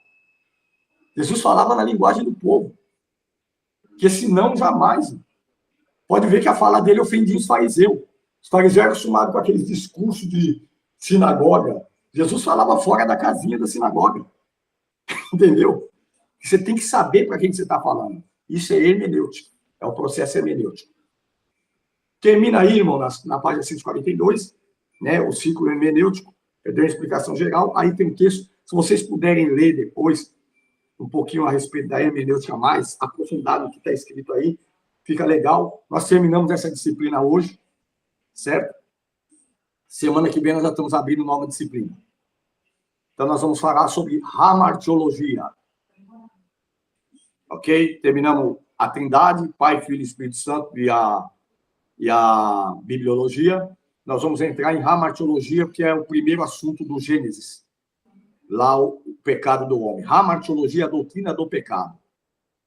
Jesus falava na linguagem do povo. Porque senão, jamais. Pode ver que a fala dele ofendia os fariseus. Os fariseus eram acostumados com aqueles discursos de sinagoga. Jesus falava fora da casinha da sinagoga. Entendeu? Você tem que saber para quem você está falando. Isso é hermenêutica. É o processo hermenêutico. Termina aí, irmão, na página 142, né, o ciclo hermenêutico. Eu dei uma explicação geral. Aí tem um texto, se vocês puderem ler depois, um pouquinho a respeito da hermenêutica mais, aprofundado o que está escrito aí, fica legal. Nós terminamos essa disciplina hoje, certo? Semana que vem nós já estamos abrindo nova disciplina. Então, nós vamos falar sobre hamartiologia. Ok? Terminamos a Trindade, Pai, Filho e Espírito Santo e a bibliologia. Nós vamos entrar em hamartiologia, que é o primeiro assunto do Gênesis. Lá, o pecado do homem. Hamartiologia, a doutrina do pecado.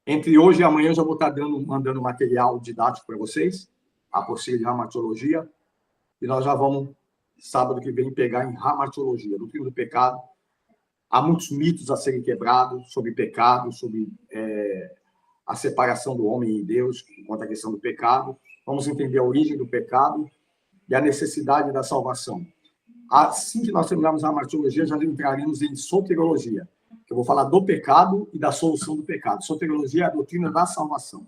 Entre hoje e amanhã, eu já vou estar mandando material didático para vocês, a apostila de hamartiologia, e nós já vamos, sábado que vem, pegar em hamartiologia, doutrina do pecado. Há muitos mitos a serem quebrados sobre pecado, sobre a separação do homem e Deus, quanto à questão do pecado. Vamos entender a origem do pecado e a necessidade da salvação. Assim que nós terminarmos a hamartiologia, já entraremos em soteriologia, que eu vou falar do pecado e da solução do pecado. Soteriologia é a doutrina da salvação.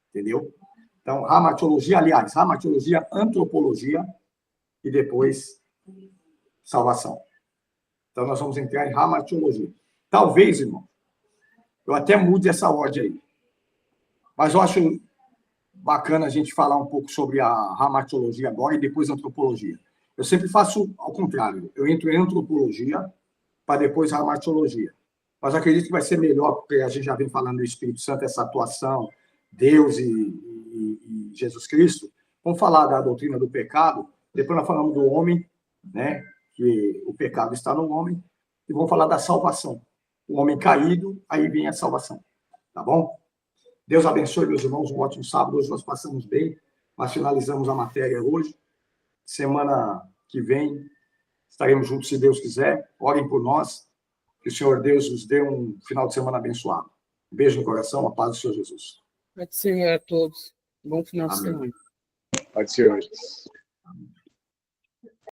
Entendeu? Então, hamartiologia, aliás, hamartiologia, antropologia e depois salvação. Então, nós vamos entrar em hamartiologia. Talvez, irmão, eu até mude essa ordem aí. Mas eu acho bacana a gente falar um pouco sobre a hamartiologia agora e depois a antropologia. Eu sempre faço ao contrário. Eu entro em antropologia para depois a hamartiologia. Mas acredito que vai ser melhor, porque a gente já vem falando do Espírito Santo, essa atuação, Deus e Jesus Cristo. Vamos falar da doutrina do pecado, depois nós falamos do homem, né? Que o pecado está no homem, e vamos falar da salvação. O homem caído, aí vem a salvação. Tá bom? Deus abençoe, meus irmãos, um ótimo sábado. Hoje nós passamos bem, nós finalizamos a matéria hoje. Semana que vem estaremos juntos, se Deus quiser. Orem por nós, que o Senhor Deus nos dê um final de semana abençoado. Um beijo no coração, a paz do Senhor Jesus. Pode ser a todos. Bom final de semana. Pode ser hoje. Amém.